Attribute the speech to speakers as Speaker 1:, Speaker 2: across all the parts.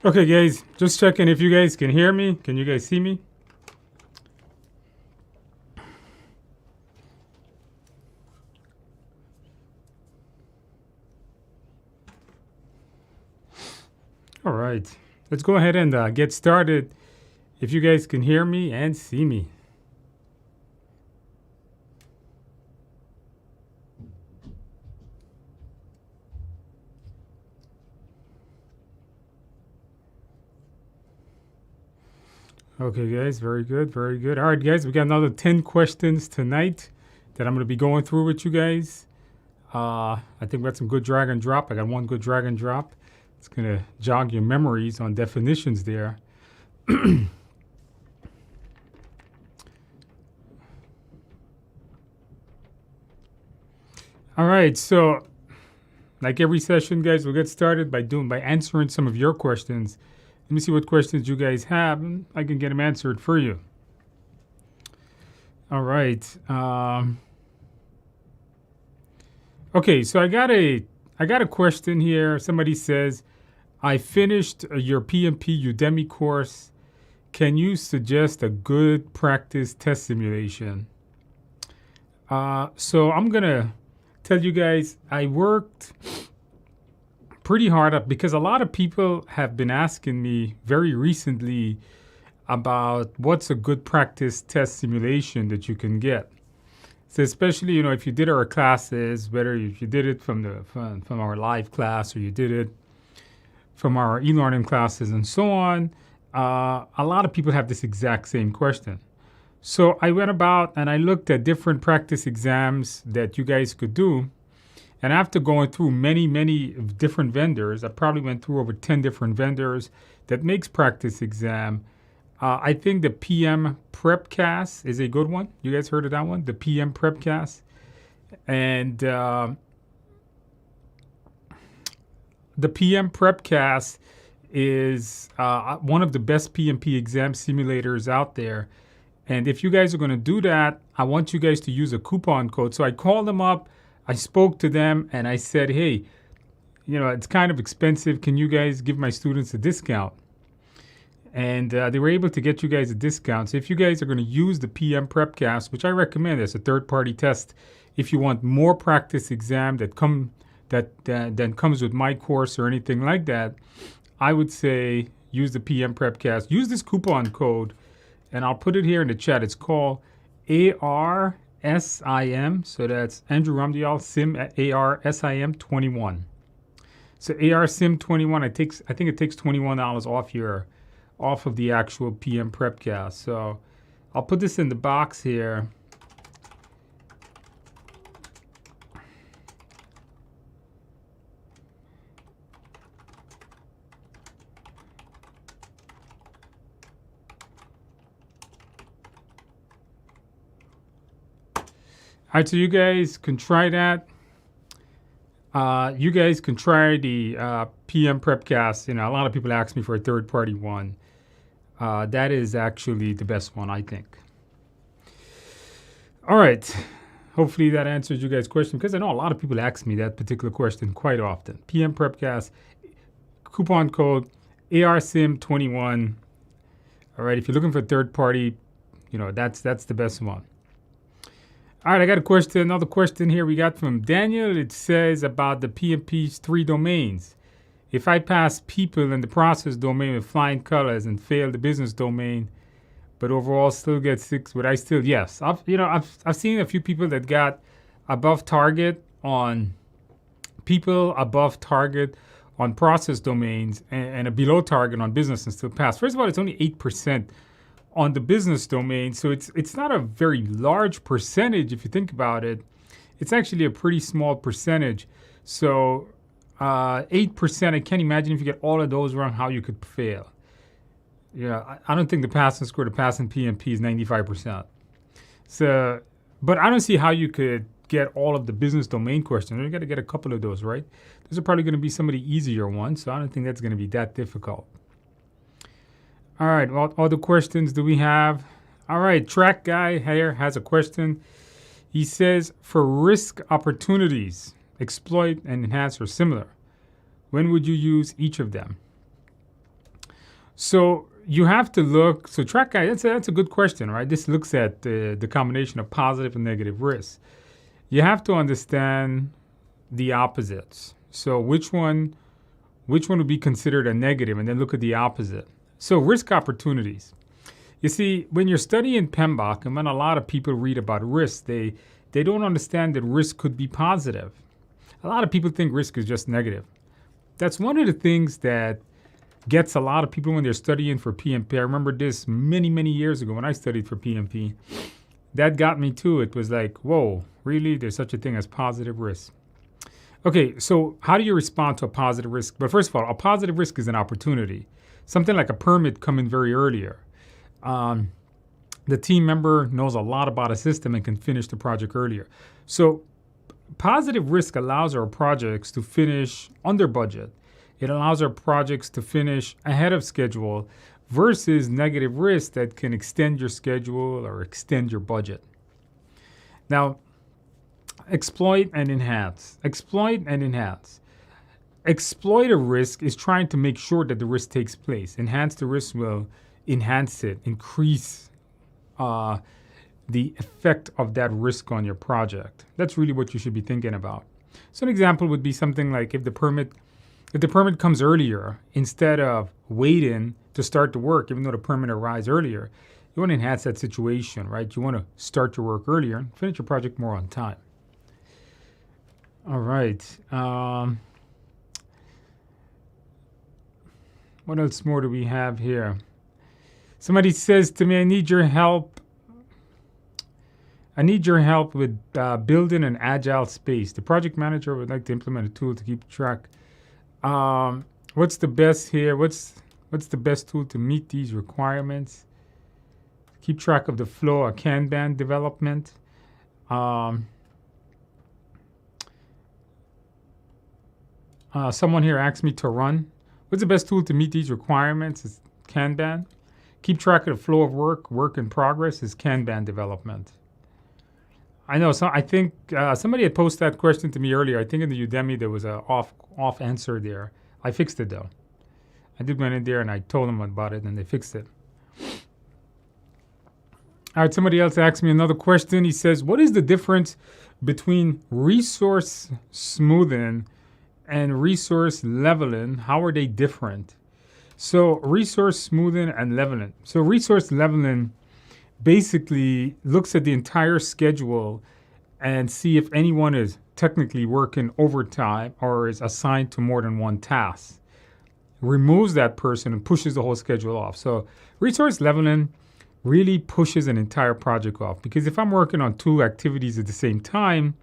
Speaker 1: Okay, guys, just checking if you guys can hear me. Can you guys see me? All right, let's go ahead and get started. If you guys can hear me and see me. Okay, guys, very good, very good. All right, guys, we got another 10 questions tonight that I'm going to be going through with you guys. I think we got some good drag and drop. I got one good drag and drop. It's going to jog your memories on definitions there. All right, so like every session, guys, we'll get started by answering some of your questions. Let me see what questions you guys have, and I can get them answered for you. All right. Okay, so I got a question here. Somebody says, I finished your PMP Udemy course. Can you suggest a good practice test simulation? So I'm gonna tell you guys, I worked pretty hard up because a lot of people have been asking me very recently about what's a good practice test simulation that you can get. So especially, if you did our classes, whether if you did it from our live class or you did it from our e-learning classes and so on, a lot of people have this exact same question. So I went about and I looked at different practice exams that you guys could do. And after going through many, many different vendors, I probably went through over 10 different vendors that makes practice exam. I think the PM Prepcast is a good one. You guys heard of that one? The PM Prepcast. And the PM Prepcast is one of the best PMP exam simulators out there. And if you guys are going to do that, I want you guys to use a coupon code. So I called them up. I spoke to them and I said, hey, it's kind of expensive. Can you guys give my students a discount? And they were able to get you guys a discount. So if you guys are going to use the PM Prepcast, which I recommend as a third-party test, if you want more practice exam that comes with my course or anything like that, I would say use the PM Prepcast. Use this coupon code, and I'll put it here in the chat. It's called ARSIM, so that's Andrew Ramdial, SIM at ARSIM 21. So ARSIM 21, I think it takes $21 off of the actual PM Prepcast. So I'll put this in the box here. All right, so you guys can try that. You guys can try the PM Prepcast. A lot of people ask me for a third-party one. That is actually the best one, I think. All right. Hopefully that answers you guys' question, because I know a lot of people ask me that particular question quite often. PM Prepcast, coupon code ARSIM21. All right, if you're looking for third-party, that's the best one. All right, I got another question here we got from Daniel. It says about the PMP's 3 domains. If I pass people in the process domain with flying colors and fail the business domain, but overall still get 6, would I still? Yes. I've seen a few people that got above target on process domains and a below target on business and still pass. First of all, it's only 8% on the business domain, so it's not a very large percentage if you think about it. It's actually a pretty small percentage. So 8%, I can't imagine if you get all of those wrong how you could fail. I don't think the passing score to passing PMP is 95%. So, but I don't see how you could get all of the business domain questions. You got to get a couple of those, right? Those are probably going to be some of the easier ones, so I don't think that's going to be that difficult. All right, what other questions do we have? All right, Track Guy here has a question. He says, for risk opportunities, exploit and enhance are similar. When would you use each of them? So you have to look. So track guide. That's a good question, right? This looks at the combination of positive and negative risks. You have to understand the opposites. So which one would be considered a negative, and then look at the opposite. So risk opportunities. You see, when you're studying PMBOK, and when a lot of people read about risk, they don't understand that risk could be positive. A lot of people think risk is just negative. That's one of the things that gets a lot of people when they're studying for PMP. I remember this many, many years ago when I studied for PMP. That got me too. It was like, whoa, really? There's such a thing as positive risk. Okay, so how do you respond to a positive risk? But first of all, a positive risk is an opportunity. Something like a permit coming very earlier. The team member knows a lot about a system and can finish the project earlier. So positive risk allows our projects to finish under budget. It allows our projects to finish ahead of schedule versus negative risk that can extend your schedule or extend your budget. Now, exploit and enhance. Exploit and enhance. Exploit a risk is trying to make sure that the risk takes place. Enhance the risk will enhance it, increase the effect of that risk on your project. That's really what you should be thinking about. So an example would be something like if the permit comes earlier, instead of waiting to start the work, even though the permit arrives earlier, you want to enhance that situation, right? You want to start your work earlier and finish your project more on time. All right. What else more do we have here? Somebody says to me, I need your help with building an agile space. The project manager would like to implement a tool to keep track. What's the best here? What's the best tool to meet these requirements? Keep track of the flow of Kanban development. Someone here asked me to run. What's the best tool to meet these requirements? Is Kanban. Keep track of the flow of work in progress is Kanban development. I know. So I think somebody had posed that question to me earlier. I think in the Udemy there was a off answer there. I fixed it though. I did went in there and I told them about it and they fixed it. All right. Somebody else asked me another question. He says, "What is the difference between resource smoothing and resource leveling? How are they different?" So resource smoothing and leveling. So resource leveling basically looks at the entire schedule and see if anyone is technically working overtime or is assigned to more than one task. Removes that person and pushes the whole schedule off. So resource leveling really pushes an entire project off, because if I'm working on 2 activities at the same time,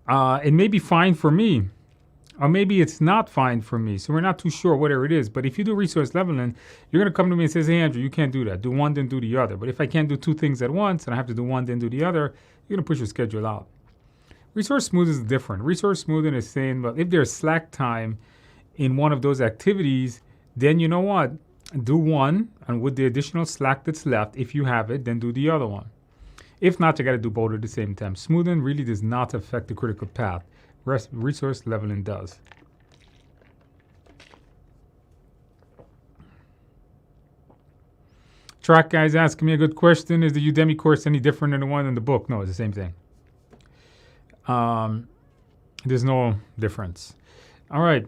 Speaker 1: it may be fine for me, or maybe it's not fine for me. So we're not too sure whatever it is. But if you do resource leveling, you're going to come to me and say, hey, Andrew, you can't do that. Do one, then do the other. But if I can't do 2 things at once and I have to do one, then do the other, you're going to push your schedule out. Resource smoothing is different. Resource smoothing is saying, well, if there's slack time in one of those activities, then you know what? Do one, and with the additional slack that's left, if you have it, then do the other one. If not, you got to do both at the same time. Smoothing really does not affect the critical path. Resource leveling does. Track guy's asking me a good question. Is the Udemy course any different than the one in the book? No, it's the same thing. There's no difference. All right.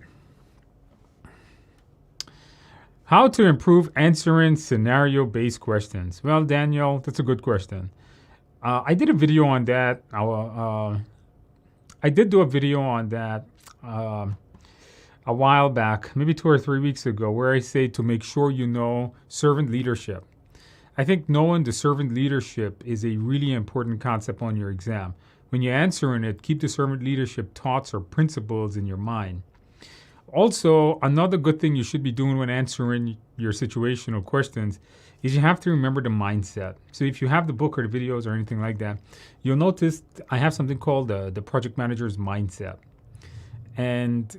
Speaker 1: How to improve answering scenario-based questions? Well, Daniel, that's a good question. I did a video on that. I did do a video on that a while back, maybe 2 or 3 weeks ago, where I say to make sure you know servant leadership. I think knowing the servant leadership is a really important concept on your exam. When you're answering it, keep the servant leadership thoughts or principles in your mind. Also, another good thing you should be doing when answering your situational questions is you have to remember the mindset. So if you have the book or the videos or anything like that, you'll notice I have something called the project manager's mindset. And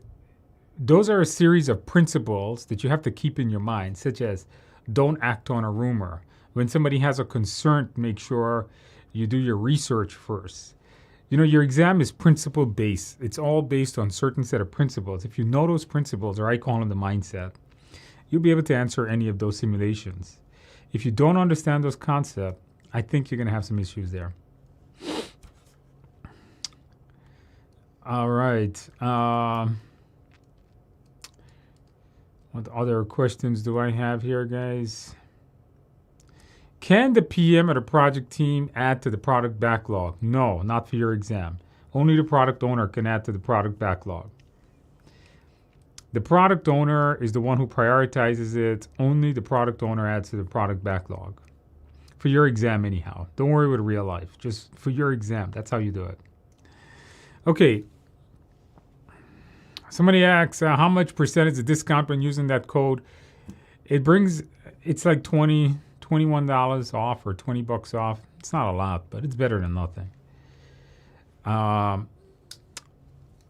Speaker 1: those are a series of principles that you have to keep in your mind, such as don't act on a rumor. When somebody has a concern, make sure you do your research first. You know, your exam is principle based. It's all based on certain set of principles. If you know those principles, or I call them the mindset, you'll be able to answer any of those simulations. If you don't understand those concepts, I think you're going to have some issues there. All right. What other questions do I have here, guys? Can the PM or the project team add to the product backlog? No, not for your exam. Only the product owner can add to the product backlog. The product owner is the one who prioritizes it. Only the product owner adds to the product backlog. For your exam anyhow. Don't worry with real life. Just for your exam. That's how you do it. Okay. Somebody asks, how much percentage of discount when using that code? It's like $21 off or $20 off. It's not a lot, but it's better than nothing.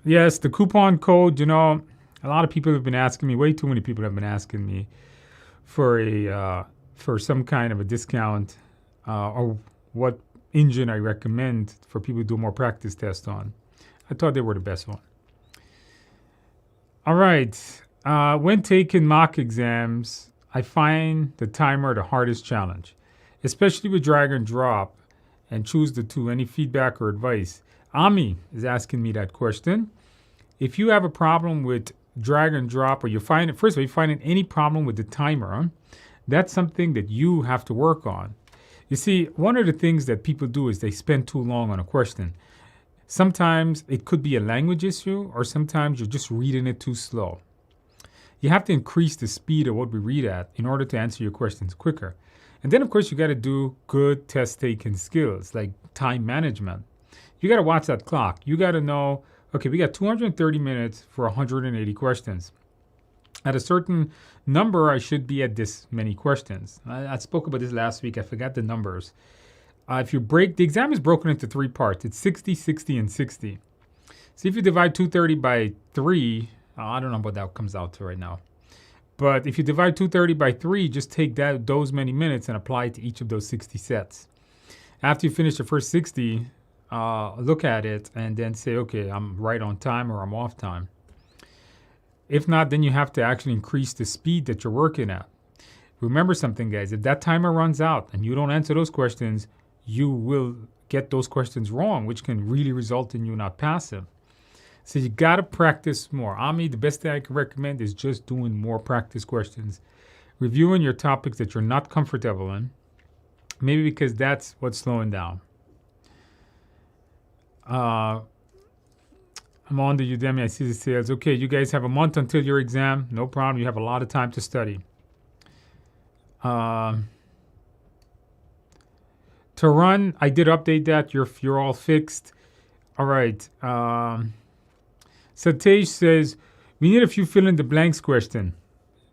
Speaker 1: Yes, the coupon code, a lot of people have been asking me, way too many people have been asking me for some kind of a discount or what engine I recommend for people to do more practice tests on. I thought they were the best one. All right. When taking mock exams, I find the timer the hardest challenge, especially with drag and drop and choose the two. Any feedback or advice? Ami is asking me that question. If you have a problem with drag and drop, or first of all, you're finding any problem with the timer, that's something that you have to work on. You see, one of the things that people do is they spend too long on a question. Sometimes it could be a language issue, or sometimes you're just reading it too slow. You have to increase the speed of what we read at in order to answer your questions quicker. And then, of course, you got to do good test-taking skills like time management. You got to watch that clock. You got to know, okay, we got 230 minutes for 180 questions. At a certain number, I should be at this many questions. I spoke about this last week. I forgot the numbers. If you break, the exam is broken into 3 parts. It's 60, 60, and 60. So if you divide 230 by 3, I don't know what that comes out to right now. But if you divide 230 by 3, just take those many minutes and apply it to each of those 60 sets. After you finish the first 60, look at it and then say, okay, I'm right on time or I'm off time. If not, then you have to actually increase the speed that you're working at. Remember something, guys. If that timer runs out and you don't answer those questions, you will get those questions wrong, which can really result in you not passing. So you got to practice more. Ami, the best thing I can recommend is just doing more practice questions. Reviewing your topics that you're not comfortable in, maybe because that's what's slowing down. I'm on the Udemy. I see the sales. Okay, you guys have a month until your exam. No problem. You have a lot of time to study. To run, I did update that. You're all fixed. All right. Satish says, we need a few fill-in-the-blanks question.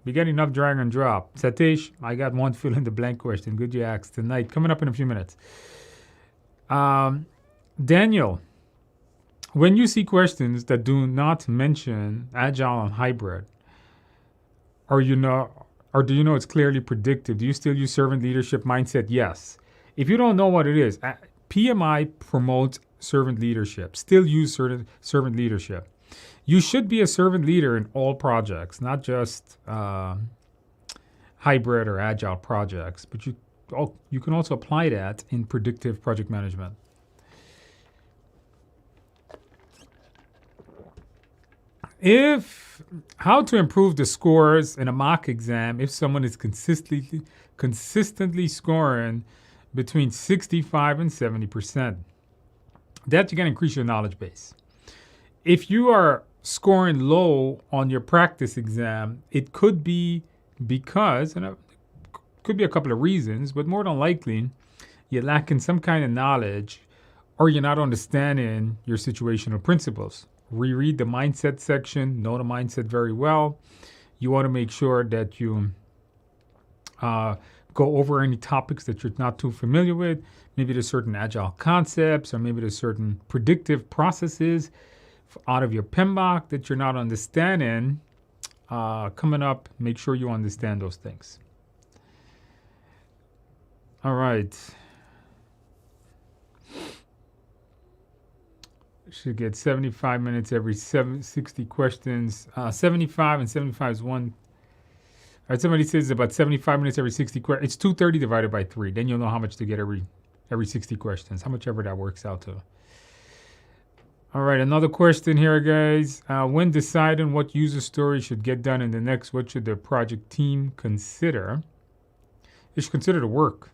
Speaker 1: We got enough drag and drop. Satish, I got one fill-in-the-blank question. Good you asked tonight. Coming up in a few minutes. Daniel, when you see questions that do not mention agile and hybrid, or do you know it's clearly predictive, do you still use servant leadership mindset? Yes. If you don't know what it is, PMI promotes servant leadership. Still use servant leadership. You should be a servant leader in all projects, not just hybrid or agile projects, but you can also apply that in predictive project management. How to improve the scores in a mock exam if someone is consistently scoring between 65 and 70%. That you can increase your knowledge base. If you are scoring low on your practice exam, it could be because, and it could be a couple of reasons, but more than likely, you're lacking some kind of knowledge or you're not understanding your situational principles. Reread the mindset section, know the mindset very well. You want to make sure that you go over any topics that you're not too familiar with. Maybe there's certain agile concepts, or maybe there's certain predictive processes out of your PMBOK that you're not understanding. Coming up, make sure you understand those things. All right. Should get 75 minutes every 60 questions. 75 and 75 is one. right, somebody says about 75 minutes every 60 questions. It's 230 divided by 3. Then you'll know how much to get every 60 questions, how much ever that works out to. All right, another question here, guys. When deciding what user story should get done in the next, what should the project team consider? They should consider the work.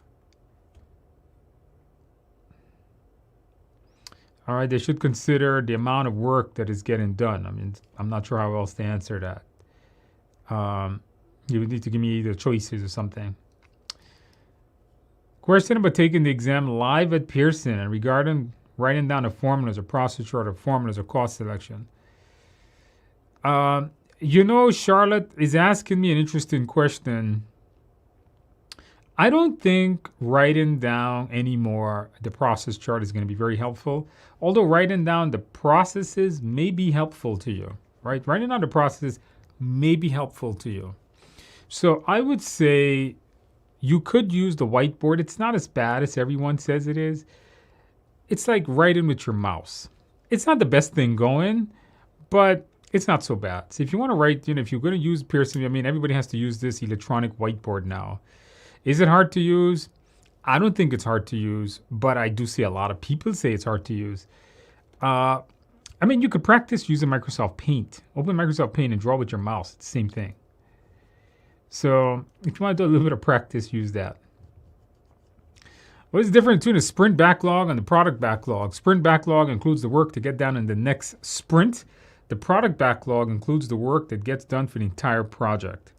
Speaker 1: All right, they should consider the amount of work that is getting done. I mean, I'm not sure how else to answer that. You would need to give me either choices or something. Question about taking the exam live at Pearson and regarding writing down the formulas or process chart or formulas or cost selection. Charlotte is asking me an interesting question. I don't think writing down anymore the process chart is going to be very helpful. Although writing down the processes may be helpful to you, right? Writing down the processes may be helpful to you. So I would say you could use the whiteboard. It's not as bad as everyone says it is. It's like writing with your mouse. It's not the best thing going, but it's not so bad. So if you want to write, if you're going to use Pearson, everybody has to use this electronic whiteboard now. Is it hard to use? I don't think it's hard to use, but I do see a lot of people say it's hard to use. You could practice using Microsoft Paint. Open Microsoft Paint and draw with your mouse. It's the same thing. So if you want to do a little bit of practice, use that. What is the difference between a sprint backlog and the product backlog? Sprint backlog includes the work to get done in the next sprint. The product backlog includes the work that gets done for the entire project.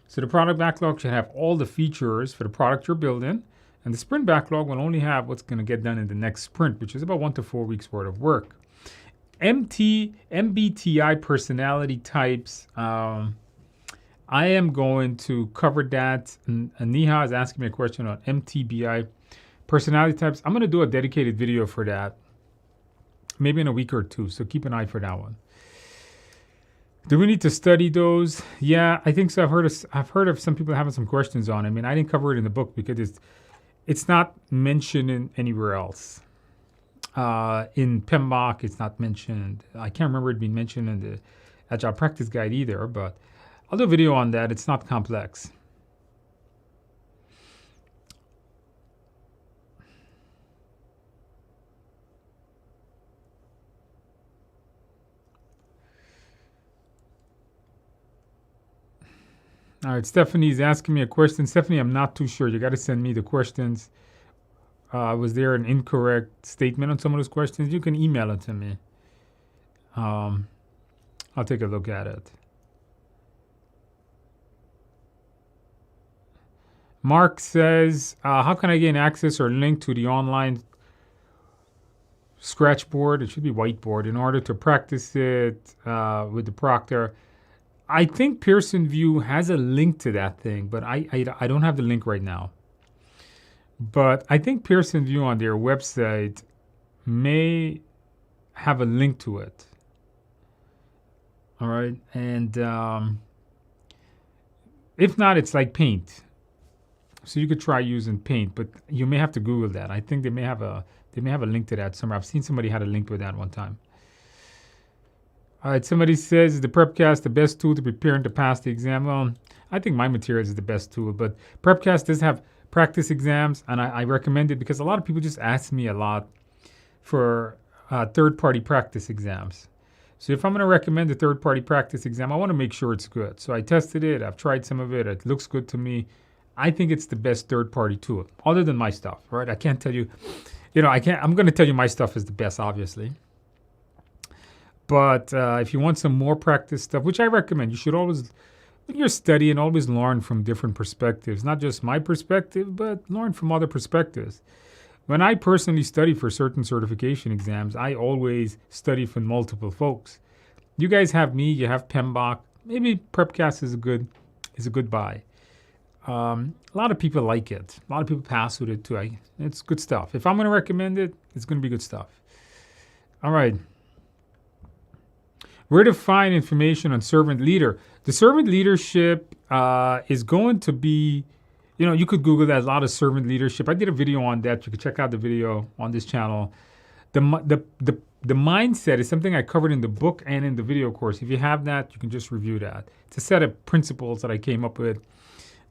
Speaker 1: So the product backlog should have all the features for the product you're building, and the sprint backlog will only have what's going to get done in the next sprint, which is about 1 to 4 weeks worth of work. MBTI personality types. I am going to cover that. And Neha is asking me a question on MTBI personality types. I'm going to do a dedicated video for that, maybe in a week or two. So keep an eye for that one. Do we need to study those? Yeah, I think so. I've heard of some people having some questions on it. I didn't cover it in the book because it's not mentioned anywhere else. In PMP, it's not mentioned. I can't remember it being mentioned in the Agile Practice Guide either, but I'll do a video on that. It's not complex. All right, Stephanie's asking me a question. Stephanie, I'm not too sure. You got to send me the questions. Was there an incorrect statement on some of those questions? You can email it to me. I'll take a look at it. Mark says, how can I gain access or link to the online scratchboard? It should be whiteboard in order to practice it with the proctor. I think Pearson View has a link to that thing, but I don't have the link right now. But I think Pearson View on their website may have a link to it. All right, and if not, it's like Paint. So you could try using Paint, but you may have to Google that. I think they may have a link to that somewhere. I've seen somebody had a link with that one time. All right, somebody says, is the Prepcast the best tool to prepare and to pass the exam? Well, I think My Materials is the best tool, but Prepcast does have practice exams, and I recommend it because a lot of people just ask me a lot for third-party practice exams. So if I'm going to recommend a third-party practice exam, I want to make sure it's good. So I tested it. I've tried some of it. It looks good to me. I think it's the best third-party tool, other than my stuff, right? I can't tell you, I'm going to tell you my stuff is the best, obviously. But if you want some more practice stuff, which I recommend, you should always, when you're studying, always learn from different perspectives. Not just my perspective, but learn from other perspectives. When I personally study for certain certification exams, I always study from multiple folks. You guys have me, you have PMP. Maybe Prepcast is a good buy. A lot of people like it. A lot of people pass with it too. It's good stuff. If I'm going to recommend it, it's going to be good stuff. All right. Where to find information on servant leader? The servant leadership is going to be, you could Google that, a lot of servant leadership. I did a video on that. You can check out the video on this channel. The mindset is something I covered in the book and in the video course. If you have that, you can just review that. It's a set of principles that I came up with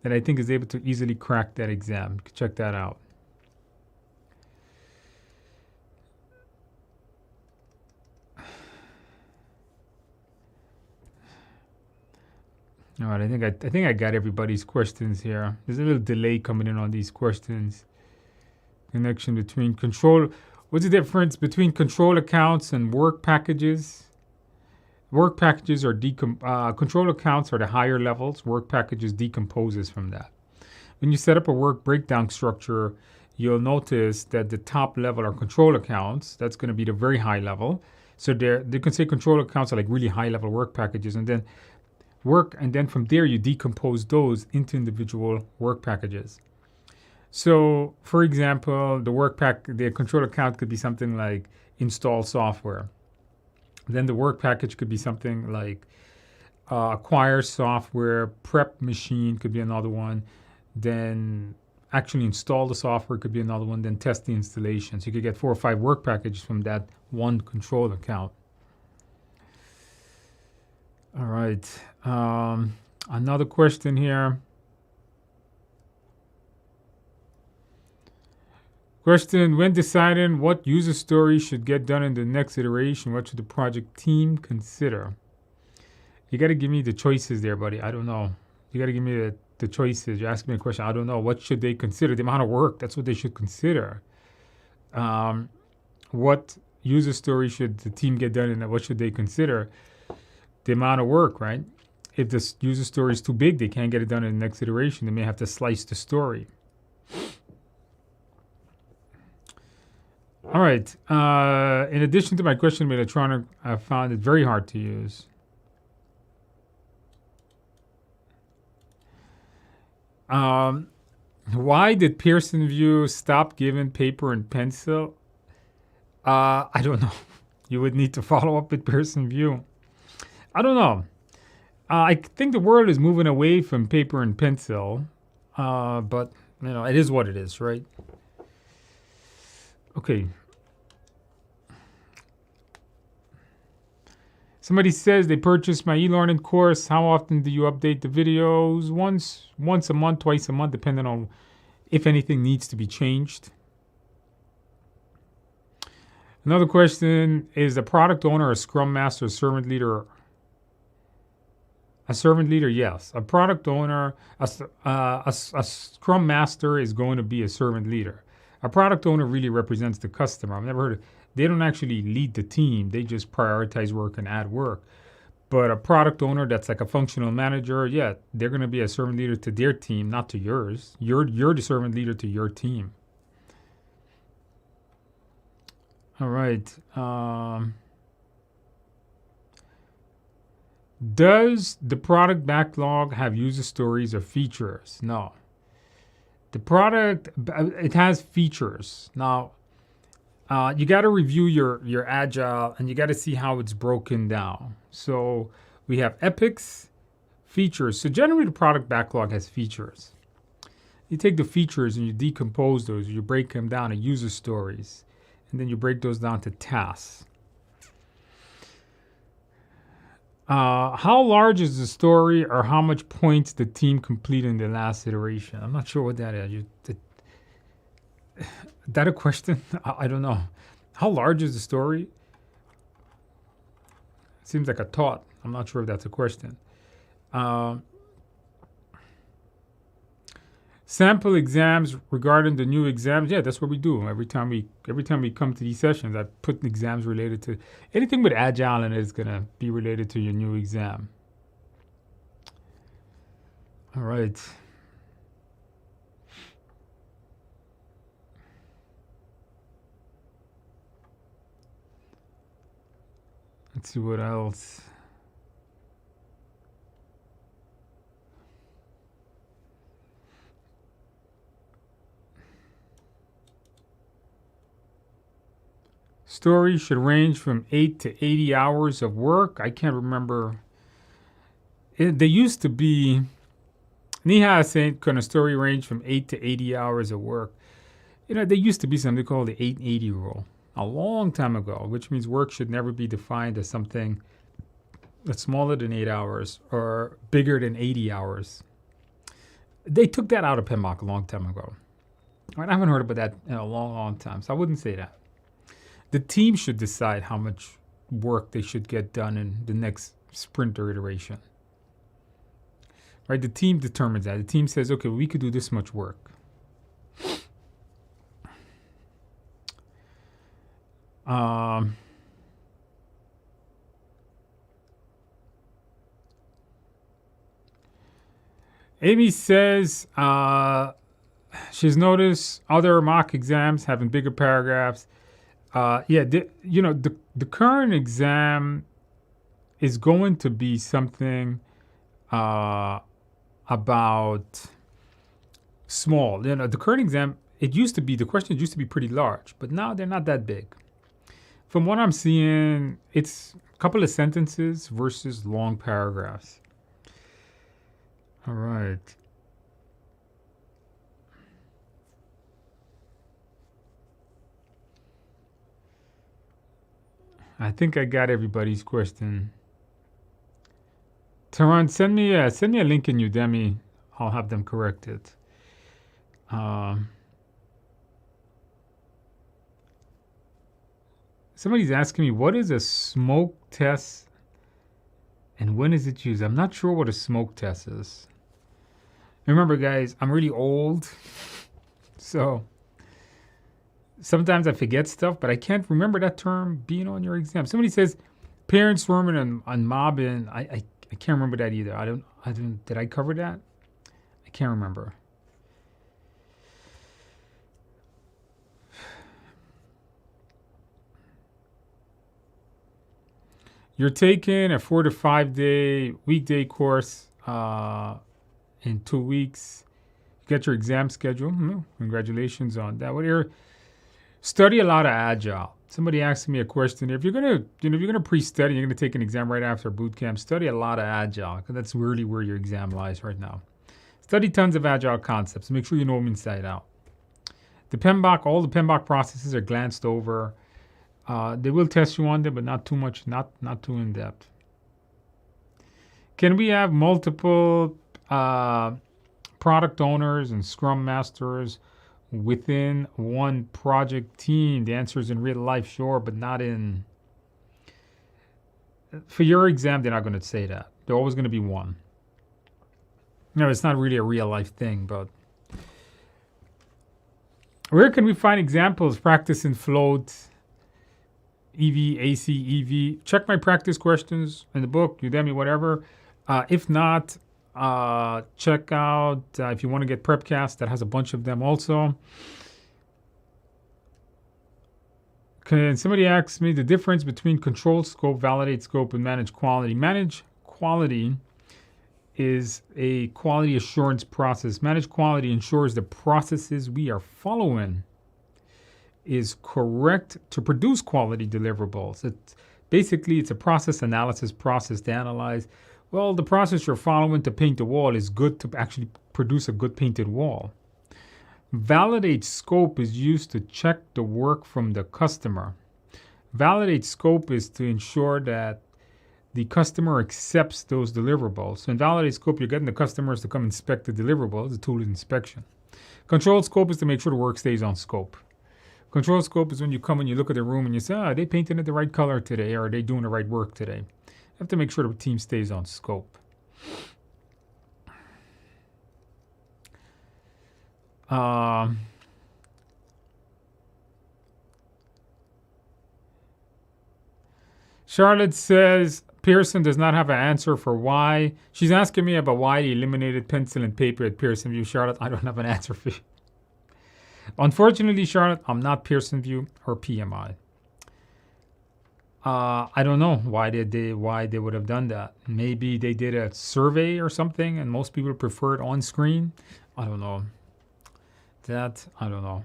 Speaker 1: that I think is able to easily crack that exam. You can check that out. All right, I think I got everybody's questions here. There's a little delay coming in on these questions. Connection between control. What's the difference between control accounts and work packages? Work packages are control accounts are the higher levels. Work packages decomposes from that. When you set up a work breakdown structure, you'll notice that the top level are control accounts. That's going to be the very high level. So they can say control accounts are like really high level work packages, and then from there you decompose those into individual work packages. So, for example, the control account could be something like install software. Then the work package could be something like acquire software, prep machine could be another one. Then actually install the software could be another one. Then test the installation. So you could get 4 or 5 work packages from that one control account. All right. Another question here. Question, when deciding what user story should get done in the next iteration, what should the project team consider? You got to give me the choices there, buddy. I don't know. You got to give me the choices. You're asking me a question. I don't know. What should they consider? The amount of work. That's what they should consider. What user story should the team get done and what should they consider? The amount of work, right? If the user story is too big, they can't get it done in the next iteration. They may have to slice the story. All right. In addition to my question of electronic, I found it very hard to use. Why did Pearson View stop giving paper and pencil? I don't know. You would need to follow up with Pearson View. I don't know. I think the world is moving away from paper and pencil, but it is what it is, right? Okay. Somebody says they purchased my e-learning course. How often do you update the videos? Once a month, twice a month, depending on if anything needs to be changed. Another question, is the product owner a scrum master, a servant leader? A servant leader, yes. A product owner, a scrum master is going to be a servant leader. A product owner really represents the customer. I've never heard of, they don't actually lead the team. They just prioritize work and add work. But a product owner that's like a functional manager, yeah, they're going to be a servant leader to their team, not to yours. You're the servant leader to your team. All right. Does the product backlog have user stories or features? No. The product, it has features. Now, you got to review your Agile and you got to see how it's broken down. So we have epics, features. So generally the product backlog has features. You take the features and you decompose those. You break them down to user stories. And then you break those down to tasks. How large is the story or how much points the team complete in the last iteration? I'm not sure what that is. Is that a question? I don't know. How large is the story? Seems like a thought. I'm not sure if that's a question. Sample exams regarding the new exams. Yeah, that's what we do. Every time we come to these sessions, I put exams related to anything with Agile and it's gonna be related to your new exam. All right. Let's see what else. Story should range from 8 to 80 hours of work. I can't remember. They used to be, Neha is saying, can a story range from 8 to 80 hours of work? There used to be something called the 880 rule. a long time ago, which means work should never be defined as something that's smaller than 8 hours or bigger than 80 hours. They took that out of PMBOK a long time ago. I haven't heard about that in a long, long time, so I wouldn't say that. The team should decide how much work they should get done in the next sprint or iteration. Right? The team determines that. The team says, okay, we could do this much work. Amy says she's noticed other mock exams having bigger paragraphs. The current exam is going to be something about small. The current exam, the questions used to be pretty large, but now they're not that big. From what I'm seeing, it's a couple of sentences versus long paragraphs. All right. I think I got everybody's question. Taran, send me a link in Udemy. I'll have them corrected. Somebody's asking me, what is a smoke test and when is it used? I'm not sure what a smoke test is. Remember, guys, I'm really old, so sometimes I forget stuff, but I can't remember that term being on your exam. Somebody says parents swarming and mobbing. I can't remember that either. I don't. Did I cover that? I can't remember. You're taking a 4 to 5 day weekday course in 2 weeks. Get your exam schedule. Congratulations on that. Study a lot of Agile. Somebody asked me a question. If you're gonna pre-study, you're gonna take an exam right after boot camp. Study a lot of Agile because that's really where your exam lies right now. Study tons of Agile concepts. Make sure you know them inside out. All the PMBOK processes are glanced over. They will test you on them, but not too much, not too in depth. Can we have multiple product owners and scrum masters within one project team? The answer is in real life, sure, but not in. For your exam, they're not going to say that. They're always going to be one. No, it's not really a real life thing, but where can we find examples? Practice in float, EV, AC, EV. Check my practice questions in the book, Udemy, whatever. If not, check out, if you want to get Prepcast, that has a bunch of them also. Can somebody ask me the difference between control scope, validate scope, and manage quality? Manage quality is a quality assurance process. Manage quality ensures the processes we are following is correct to produce quality deliverables. It's a process analysis process to analyze, well, the process you're following to paint the wall is good to actually produce a good painted wall. Validate scope is used to check the work from the customer. Validate scope is to ensure that the customer accepts those deliverables. So in validate scope, you're getting the customers to come inspect the deliverables. The tool is inspection. Control scope is to make sure the work stays on scope. Control scope is when you come and you look at the room and you say, are they painting it the right color today? Or are they doing the right work today? You have to make sure the team stays on scope. Charlotte says Pearson does not have an answer for why. She's asking me about why they eliminated pencil and paper at Pearson View. Charlotte, I don't have an answer for you. Unfortunately, Charlotte, I'm not Pearson View or PMI. I don't know why they would have done that. Maybe they did a survey or something, and most people prefer it on screen. I don't know. I don't know.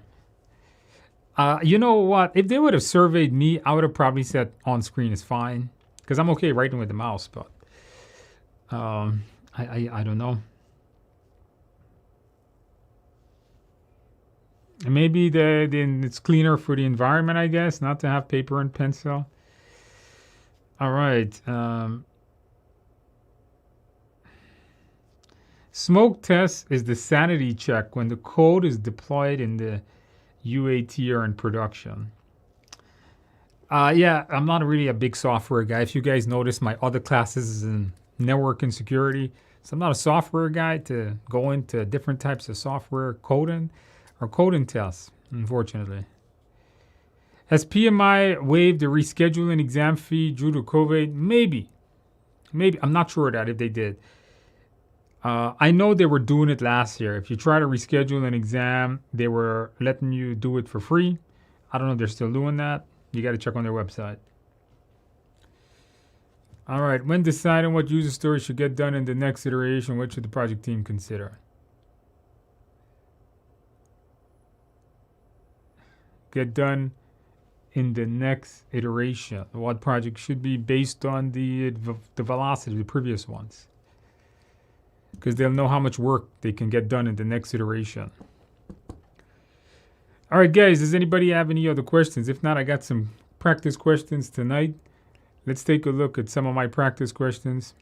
Speaker 1: You know what? If they would have surveyed me, I would have probably said on screen is fine because I'm okay writing with the mouse. But I don't know. Maybe then it's cleaner for the environment, I guess, not to have paper and pencil. All right. Smoke test is the sanity check when the code is deployed in the UAT or in production. Yeah, I'm not really a big software guy. If you guys notice, my other classes is in network and security. So I'm not a software guy to go into different types of software coding or coding tests, unfortunately. Has PMI waived the rescheduling exam fee due to COVID? Maybe. I'm not sure of that if they did. I know they were doing it last year. If you try to reschedule an exam, they were letting you do it for free. I don't know if they're still doing that. You got to check on their website. All right. When deciding what user stories should get done in the next iteration, what should the project team consider? Get done in the next iteration. What project should be based on the velocity of the previous ones, because they'll know how much work they can get done in the next iteration. All right, guys, does anybody have any other questions? If not, I got some practice questions tonight. Let's take a look at some of my practice questions.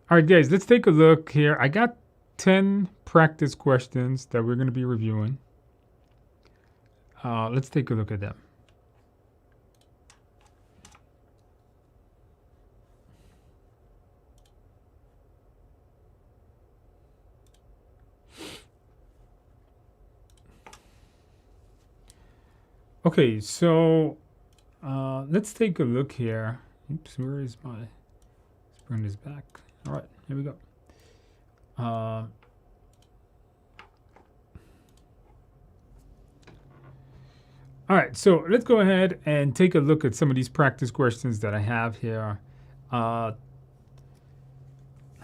Speaker 1: All right, guys, let's take a look here. I got 10 practice questions that we're going to be reviewing. Let's take a look at them. Okay, so let's take a look here. Oops, where is my? Let's bring this back. All right, here we go. All right, so let's go ahead and take a look at some of these practice questions that I have here. I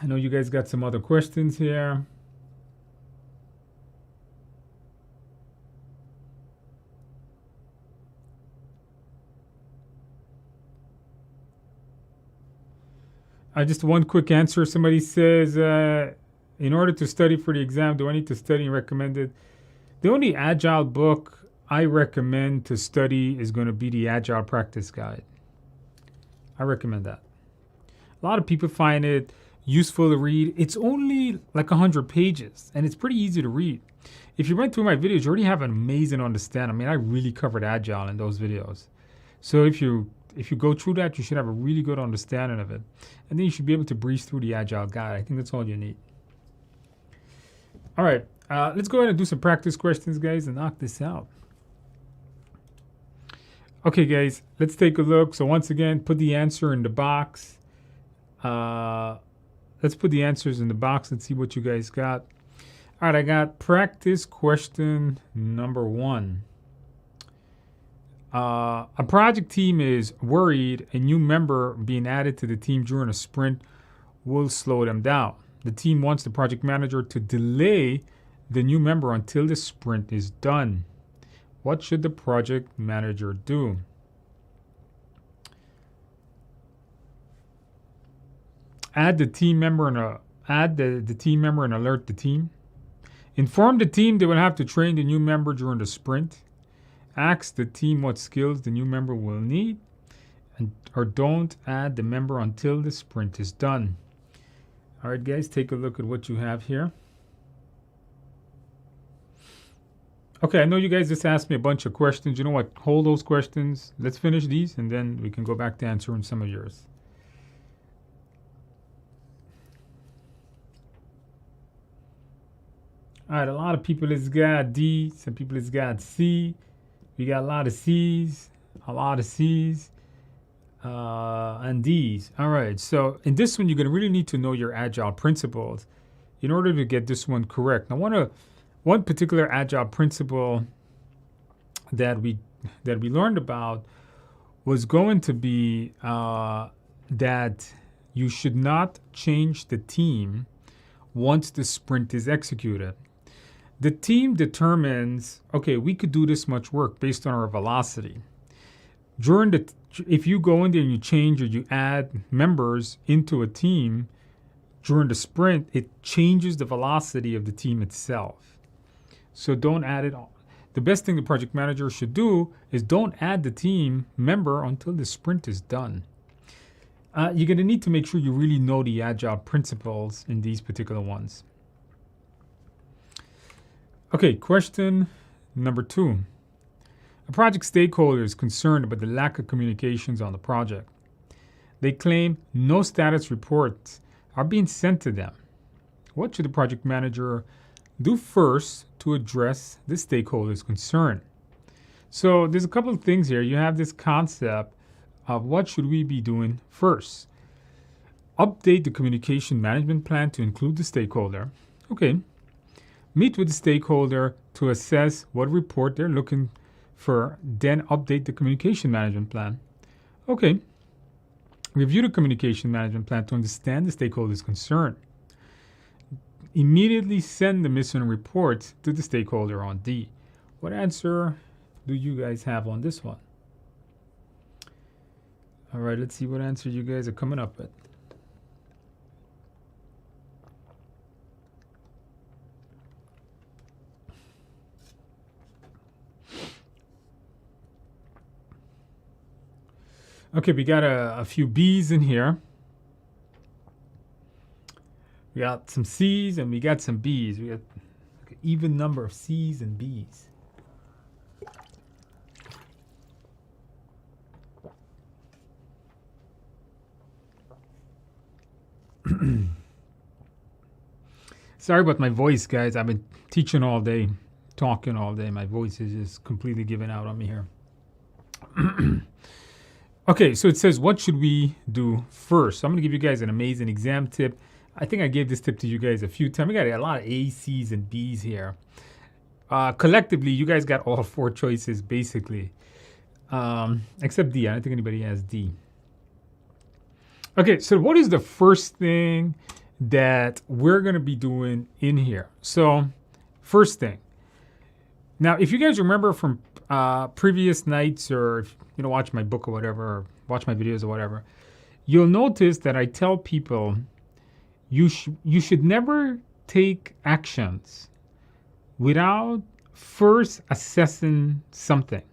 Speaker 1: know you guys got some other questions here. Just one quick answer. Somebody says, in order to study for the exam, do I need to study and recommend it? The only Agile book I recommend to study is going to be the Agile Practice Guide. I recommend that. A lot of people find it useful to read. It's only like 100 pages, and it's pretty easy to read. If you went through my videos, you already have an amazing understanding. I mean, I really covered Agile in those videos. So if you go through that, you should have a really good understanding of it. And then you should be able to breeze through the Agile Guide. I think that's all you need. All right, let's go ahead and do some practice questions, guys, and knock this out. Okay, guys, let's take a look. So once again, put the answer in the box. Let's put the answers in the box and see what you guys got. All right, I got practice question number 1. A project team is worried a new member being added to the team during a sprint will slow them down. The team wants the project manager to delay the new member until the sprint is done. What should the project manager do? Add the team member and alert the team. Inform the team they will have to train the new member during the sprint. Ask the team what skills the new member will need, or don't add the member until the sprint is done. All right, guys, take a look at what you have here. Okay, I know you guys just asked me a bunch of questions. You know what? Hold those questions. Let's finish these, and then we can go back to answering some of yours. All right, a lot of people has got D. Some people has got C. We got a lot of C's, and D's. All right, so in this one, you're going to really need to know your Agile principles in order to get this one correct. Now, one particular Agile principle that we learned about was going to be that you should not change the team once the sprint is executed. The team determines, okay, we could do this much work based on our velocity. If you go in there and you change or you add members into a team during the sprint, it changes the velocity of the team itself. So don't add it on. The best thing the project manager should do is don't add the team member until the sprint is done. You're going to need to make sure you really know the agile principles in these particular ones. Okay, question number 2. A project stakeholder is concerned about the lack of communications on the project. They claim no status reports are being sent to them. What should the project manager do first to address the stakeholder's concern? So there's a couple of things here. You have this concept of what should we be doing first. Update the communication management plan to include the stakeholder. Okay. Meet with the stakeholder to assess what report they're looking for, then update the communication management plan. Okay. Review the communication management plan to understand the stakeholder's concern. Immediately send the missing reports to the stakeholder on D. What answer do you guys have on this one? All right, let's see what answer you guys are coming up with. Okay, we got a few B's in here. We got some C's and we got some B's. We got an even number of C's and B's. Sorry about my voice, guys. I've been teaching all day, talking all day. My voice is just completely giving out on me here. Okay, so it says, what should we do first? So I'm going to give you guys an amazing exam tip. I think I gave this tip to you guys a few times. We got a lot of A's, C's, and B's here. Collectively, you guys got all 4 choices, basically. Except D. I don't think anybody has D. Okay, so what is the first thing that we're going to be doing in here? So, first thing. Now, if you guys remember from previous nights, or if you watch my book or whatever, or watch my videos or whatever, you'll notice that I tell people you should never take actions without first assessing something,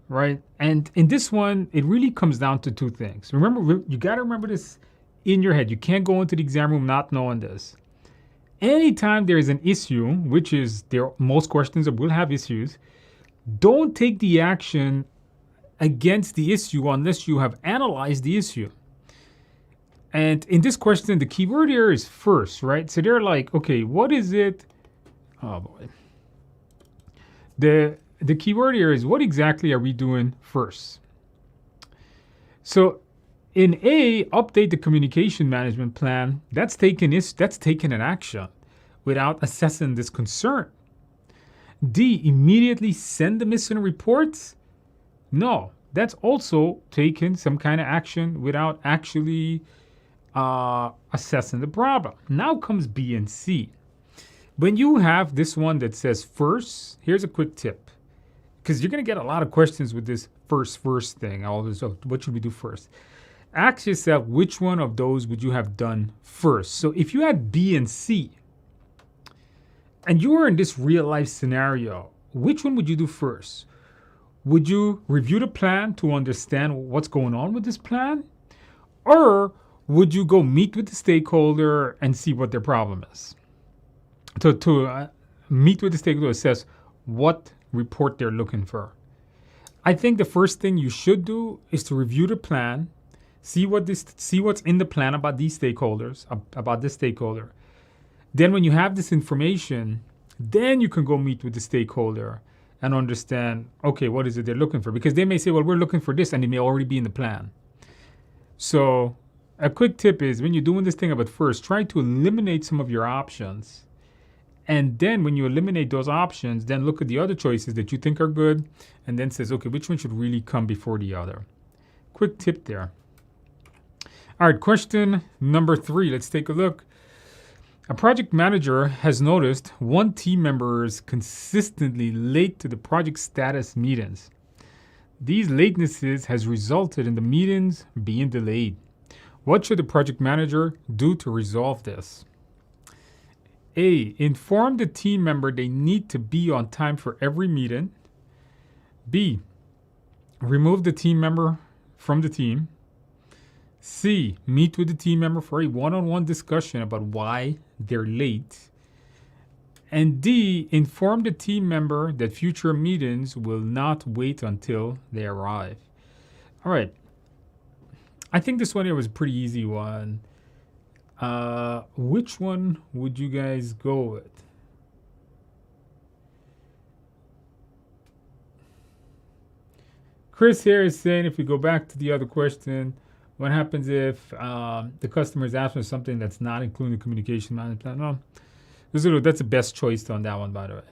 Speaker 1: right? And in this one, it really comes down to 2 things. Remember, you got to remember this in your head. You can't go into the exam room not knowing this. Anytime there is an issue, which is most questions will have issues, don't take the action against the issue unless you have analyzed the issue. And in this question, the keyword here is first, right? So they're like, okay, what is it? Oh boy. The keyword here is, what exactly are we doing first? So in A, update the communication management plan. That's taking an action without assessing this concern. D, immediately send the missing reports. No, that's also taking some kind of action without actually assessing the problem. Now comes B and C. When you have this one that says first, here's a quick tip. Because you're going to get a lot of questions with this first thing. Always, what should we do first? Ask yourself, which one of those would you have done first? So if you had B and C, and you were in this real life scenario, which one would you do first? Would you review the plan to understand what's going on with this plan? Or would you go meet with the stakeholder and see what their problem is? To meet with the stakeholder, assess what report they're looking for. I think the first thing you should do is to review the plan, see what's in the plan about these stakeholders, about this stakeholder. Then when you have this information, then you can go meet with the stakeholder and understand, okay, what is it they're looking for? Because they may say, well, we're looking for this, and it may already be in the plan. So a quick tip is, when you're doing this thing about first, try to eliminate some of your options. And then when you eliminate those options, then look at the other choices that you think are good, and then says, okay, which one should really come before the other? Quick tip there. All right, question number 3. Let's take a look. A project manager has noticed one team member is consistently late to the project status meetings. These latenesses has resulted in the meetings being delayed. What should the project manager do to resolve this? A, inform the team member they need to be on time for every meeting. B, remove the team member from the team. C, meet with the team member for a one-on-one discussion about why they're late. And D, inform the team member that future meetings will not wait until they arrive. All right. I think this one here was a pretty easy one. Which one would you guys go with? Chris here is saying, if we go back to the other question, what happens if the customer is asking for something that's not including the communication management plan? No, that's the best choice on that one, by the way.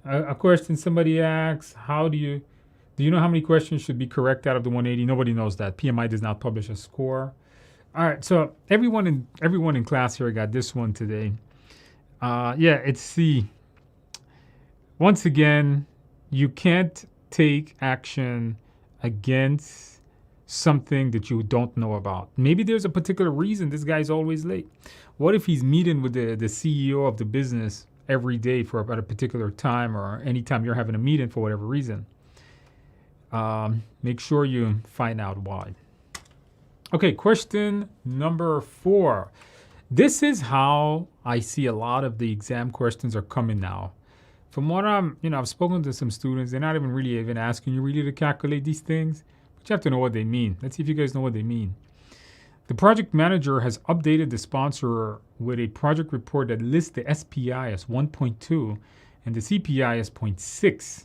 Speaker 1: A question somebody asks, do you know how many questions should be correct out of the 180? Nobody knows that. PMI does not publish a score. All right, so everyone in class here got this one today. Yeah, it's C. Once again, you can't take action against something that you don't know about. Maybe there's a particular reason this guy's always late. What if he's meeting with the CEO of the business every day for about a particular time, or anytime you're having a meeting for whatever reason? Make sure you find out why. Okay, question number 4. This is how I see a lot of the exam questions are coming now. From what I've spoken to some students, they're not even asking you really to calculate these things, but you have to know what they mean. Let's see if you guys know what they mean. The project manager has updated the sponsor with a project report that lists the SPI as 1.2 and the CPI as 0.6.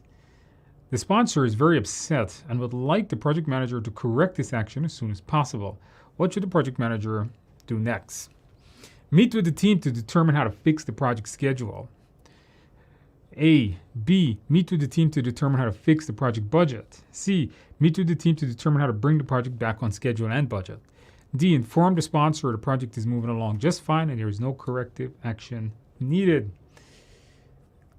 Speaker 1: The sponsor is very upset and would like the project manager to correct this action as soon as possible. What should the project manager do next? Meet with the team to determine how to fix the project schedule. A. B. Meet with the team to determine how to fix the project budget. C. Meet with the team to determine how to bring the project back on schedule and budget. D. Inform the sponsor the project is moving along just fine and there is no corrective action needed.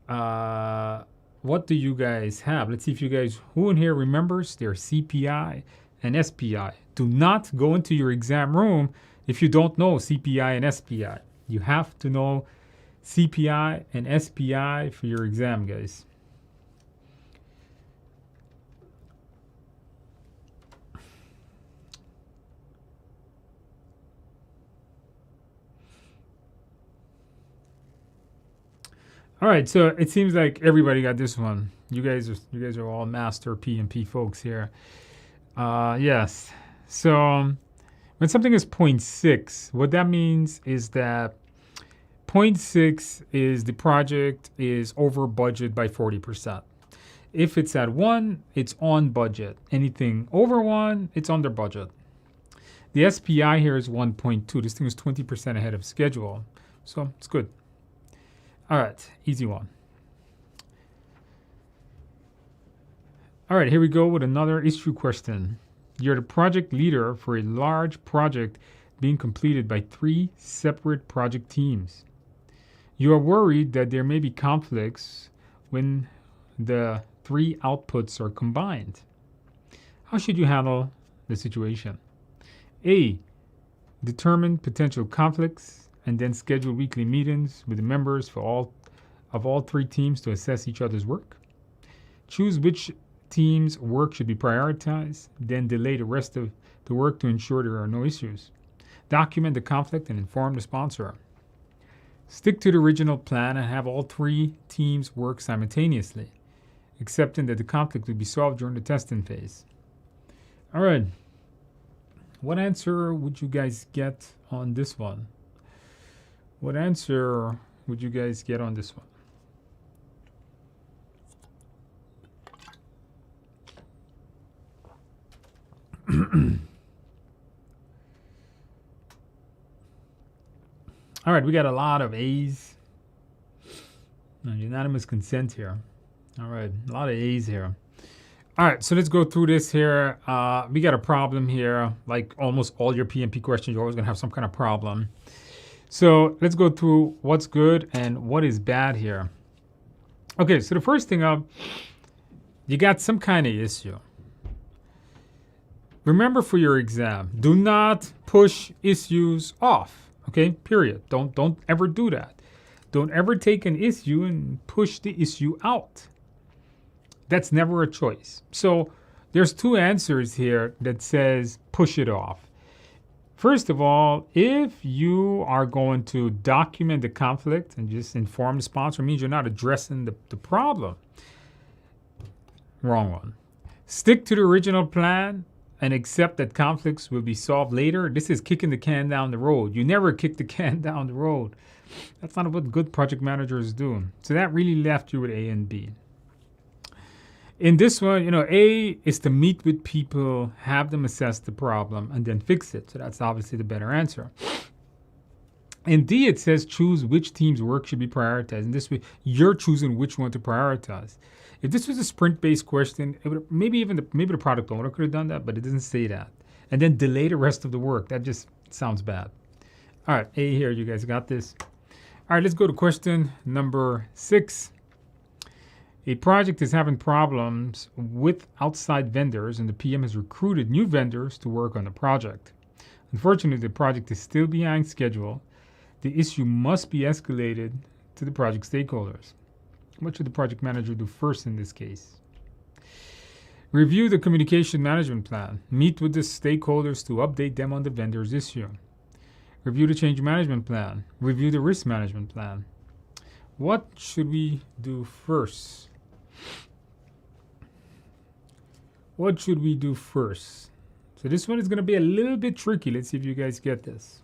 Speaker 1: What do you guys have? Let's see if you guys, who in here remembers their CPI and SPI? Do not go into your exam room if you don't know CPI and SPI. You have to know CPI and SPI for your exam, guys. All right, so it seems like everybody got this one. You guys are all master PMP folks here. Yes. So when something is 0.6, what that means is that 0.6 is the project is over budget by 40%. If it's at 1, it's on budget. Anything over 1, it's under budget. The SPI here is 1.2. This thing is 20% ahead of schedule. So it's good. All right, easy one. All right, here we go with another issue question. You're the project leader for a large project being completed by 3 separate project teams. You are worried that there may be conflicts when the 3 outputs are combined. How should you handle the situation? A. Determine potential conflicts and then schedule weekly meetings with the members for all 3 teams to assess each other's work. Choose which team's work should be prioritized, then delay the rest of the work to ensure there are no issues. Document the conflict and inform the sponsor. Stick to the original plan and have all 3 teams work simultaneously, accepting that the conflict will be solved during the testing phase. All right. What answer would you guys get on this one? What answer would you guys get on this one? All right, we got a lot of A's. Unanimous consent here. All right, a lot of A's here. All right, so let's go through this here. We got a problem here. Like almost all your PMP questions, you're always going to have some kind of problem. So let's go through what's good and what is bad here. Okay, so the first thing up, you got some kind of issue. Remember for your exam, do not push issues off, okay? Period. Don't ever do that. Don't ever take an issue and push the issue out. That's never a choice. So there's two answers here that says push it off. First of all, if you are going to document the conflict and just inform the sponsor, means you're not addressing the problem. Wrong one. Stick to the original plan and accept that conflicts will be solved later. This is kicking the can down the road. You never kick the can down the road. That's not what good project managers do. So that really left you with A and B. In this one, A is to meet with people, have them assess the problem, and then fix it. So that's obviously the better answer. In D, it says choose which team's work should be prioritized. And this way, you're choosing which one to prioritize. If this was a sprint-based question, it would maybe the product owner could have done that, but it doesn't say that. And then delay the rest of the work. That just sounds bad. All right, A here, you guys got this. All right, let's go to question number 6. A project is having problems with outside vendors, and the PM has recruited new vendors to work on the project. Unfortunately, the project is still behind schedule. The issue must be escalated to the project stakeholders. What should the project manager do first in this case? Review the communication management plan. Meet with the stakeholders to update them on the vendor's issue. Review the change management plan. Review the risk management plan. What should we do first? What should we do first? So this one is going to be a little bit tricky. Let's see if you guys get this.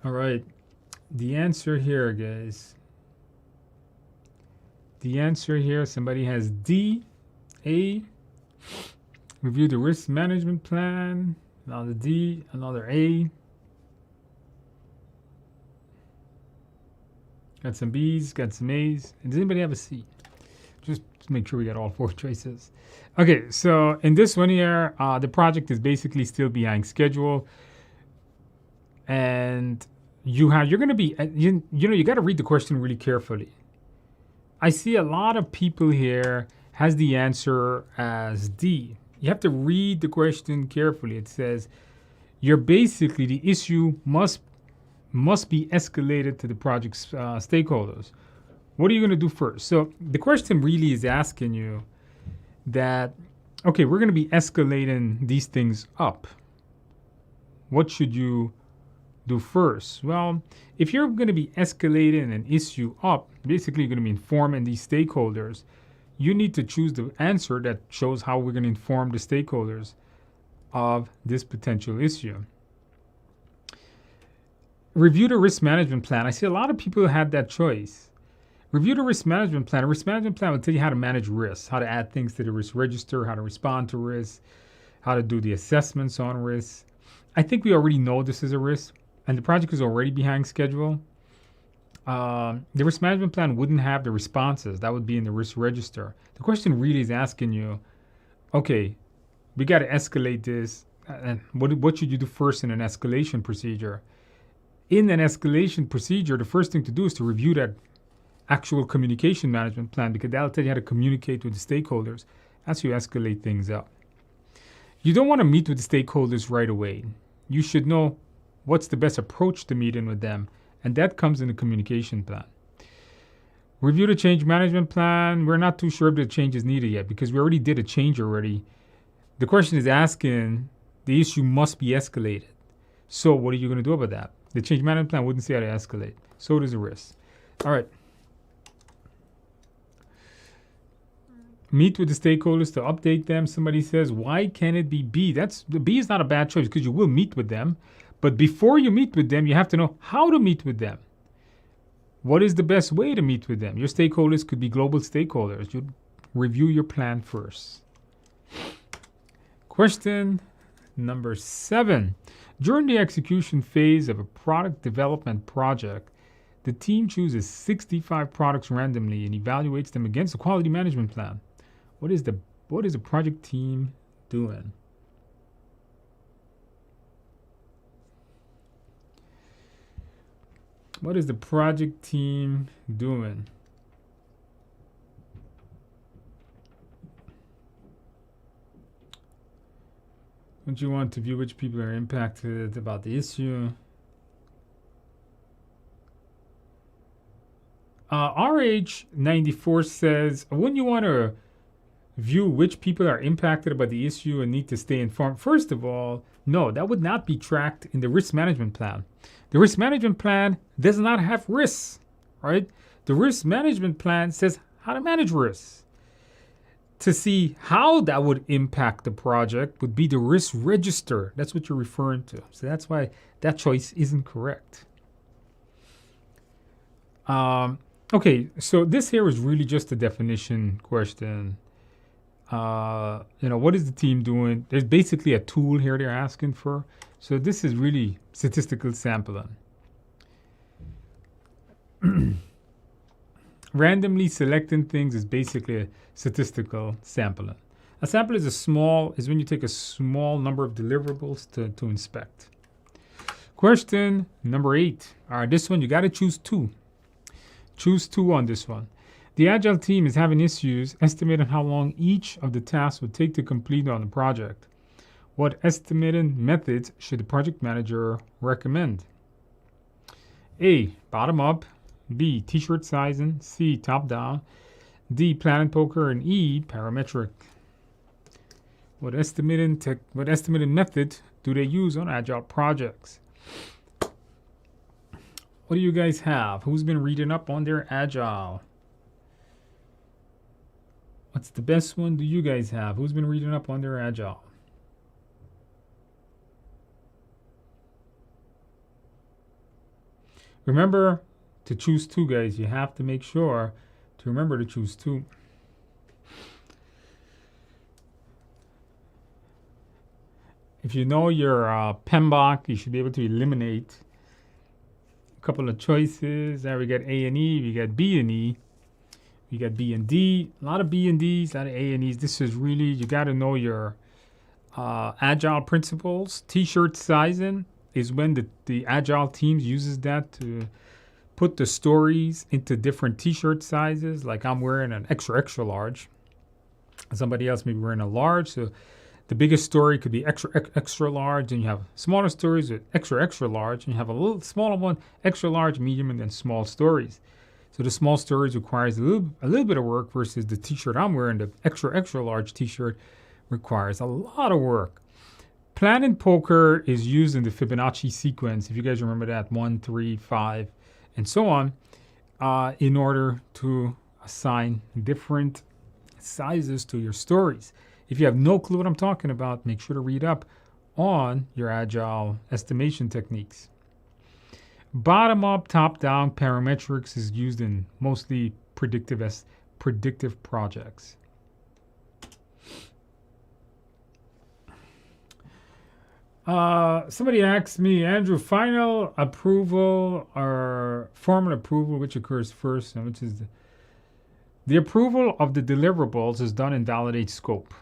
Speaker 1: All right. The answer here, guys. The answer here, somebody has D, A. Review the risk management plan. Another D, another A. Got some B's, got some A's. And does anybody have a C? Just make sure we got all 4 choices. Okay, so in this one here, the project is basically still behind schedule. And you're going to be, you got to read the question really carefully. I see a lot of people here has the answer as D. You have to read the question carefully. It says, you're basically, the issue must be escalated to the project's stakeholders. What are you going to do first? So the question really is asking you that, okay, we're going to be escalating these things up. What should you do first? Well, if you're going to be escalating an issue up, basically you're going to be informing these stakeholders. You need to choose the answer that shows how we're going to inform the stakeholders of this potential issue. Review the risk management plan. I see a lot of people had that choice. Review the risk management plan. A risk management plan will tell you how to manage risks, how to add things to the risk register, how to respond to risks, how to do the assessments on risks. I think we already know this is a risk, and the project is already behind schedule. The risk management plan wouldn't have the responses. That would be in the risk register. The question really is asking you, okay, we got to escalate this. And what should you do first in an escalation procedure? In an escalation procedure, the first thing to do is to review that actual communication management plan, because that'll tell you how to communicate with the stakeholders as you escalate things up. You don't want to meet with the stakeholders right away. You should know what's the best approach to meeting with them, and that comes in the communication plan. Review the change management plan. We're not too sure if the change is needed yet because we already did a change already. The question is asking, the issue must be escalated. So what are you going to do about that? The change management plan wouldn't say how to escalate. So does the risk. All right. Meet with the stakeholders to update them. Somebody says, why can't it be B? The B is not a bad choice because you will meet with them. But before you meet with them, you have to know how to meet with them. What is the best way to meet with them? Your stakeholders could be global stakeholders. You review your plan first. Question number 7. During the execution phase of a product development project, the team chooses 65 products randomly and evaluates them against the quality management plan. What is the project team doing? What is the project team doing? Don't you want to view which people are impacted about the issue? RH94 says, wouldn't you want to view which people are impacted by the issue and need to stay informed? First of all, no, that would not be tracked in the risk management plan. The risk management plan does not have risks, right? The risk management plan says how to manage risks. To see how that would impact the project would be the risk register. That's what you're referring to. So that's why that choice isn't correct. Okay, so this here is really just a definition question. What is the team doing? There's basically a tool here they're asking for. So this is really statistical sampling. Randomly selecting things is basically a statistical sampling. A sample is when you take a small number of deliverables to inspect. Question number 8. All right, this one you got to choose 2. Choose 2 on this one. The Agile team is having issues estimating how long each of the tasks would take to complete on the project. What estimating methods should the project manager recommend? A. Bottom up. B. T-shirt sizing. C. Top down. D. Plan and poker. And E. Parametric. What estimating method do they use on Agile projects? What do you guys have? Who's been reading up on their Agile? What's the best one do you guys have? Who's been reading up on their Agile? Remember to choose 2, guys. You have to make sure to remember to choose 2. If you know your PMBOK, you should be able to eliminate a couple of choices. There we got A and E, we got B and E. We got B and D, a lot of B and Ds, a lot of A and Es. This is really, you got to know your Agile principles. T-shirt sizing is when the Agile teams uses that to put the stories into different T-shirt sizes. Like I'm wearing an extra, extra large. Somebody else may be wearing a large. So the biggest story could be extra, extra large. And you have smaller stories with extra, extra large. And you have a little smaller one, extra large, medium, and then small stories. So the small stories requires a little bit of work versus the T-shirt I'm wearing, the extra, extra large T-shirt requires a lot of work. Plan and poker is used in the Fibonacci sequence, if you guys remember that, 1, 3, 5, and so on, in order to assign different sizes to your stories. If you have no clue what I'm talking about, make sure to read up on your Agile estimation techniques. Bottom up, top down parametrics is used in mostly predictive projects. Somebody asked me, Andrew, final approval or formal approval, which occurs first, and which is the approval of the deliverables is done in validate scope.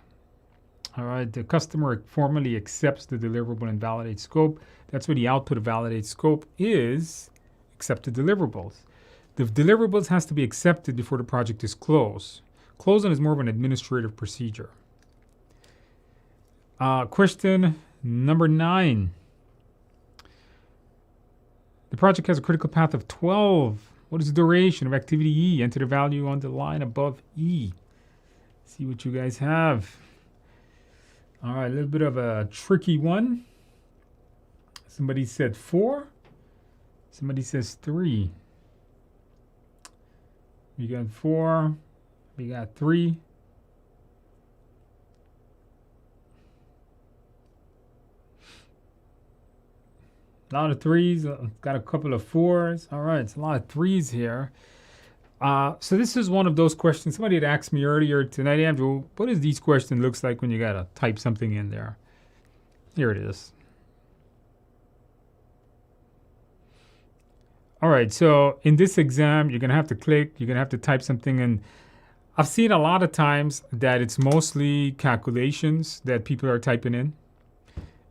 Speaker 1: All right, the customer formally accepts the deliverable and validates scope. That's where the output of validate scope is accepted deliverables. The deliverables has to be accepted before the project is closed. Closing is more of an administrative procedure. Question number 9. The project has a critical path of 12. What is the duration of activity E? Enter the value on the line above E. See what you guys have. All right, a little bit of a tricky one. Somebody said 4. Somebody says 3. We got 4. We got 3. A lot of 3s. Got a couple of 4s. All right, it's a lot of 3s here. So this is one of those questions. Somebody had asked me earlier tonight, Andrew, what does these questions looks like when you got to type something in there? Here it is. All right, so in this exam, you're going to have to click. You're going to have to type something in. I've seen a lot of times that it's mostly calculations that people are typing in.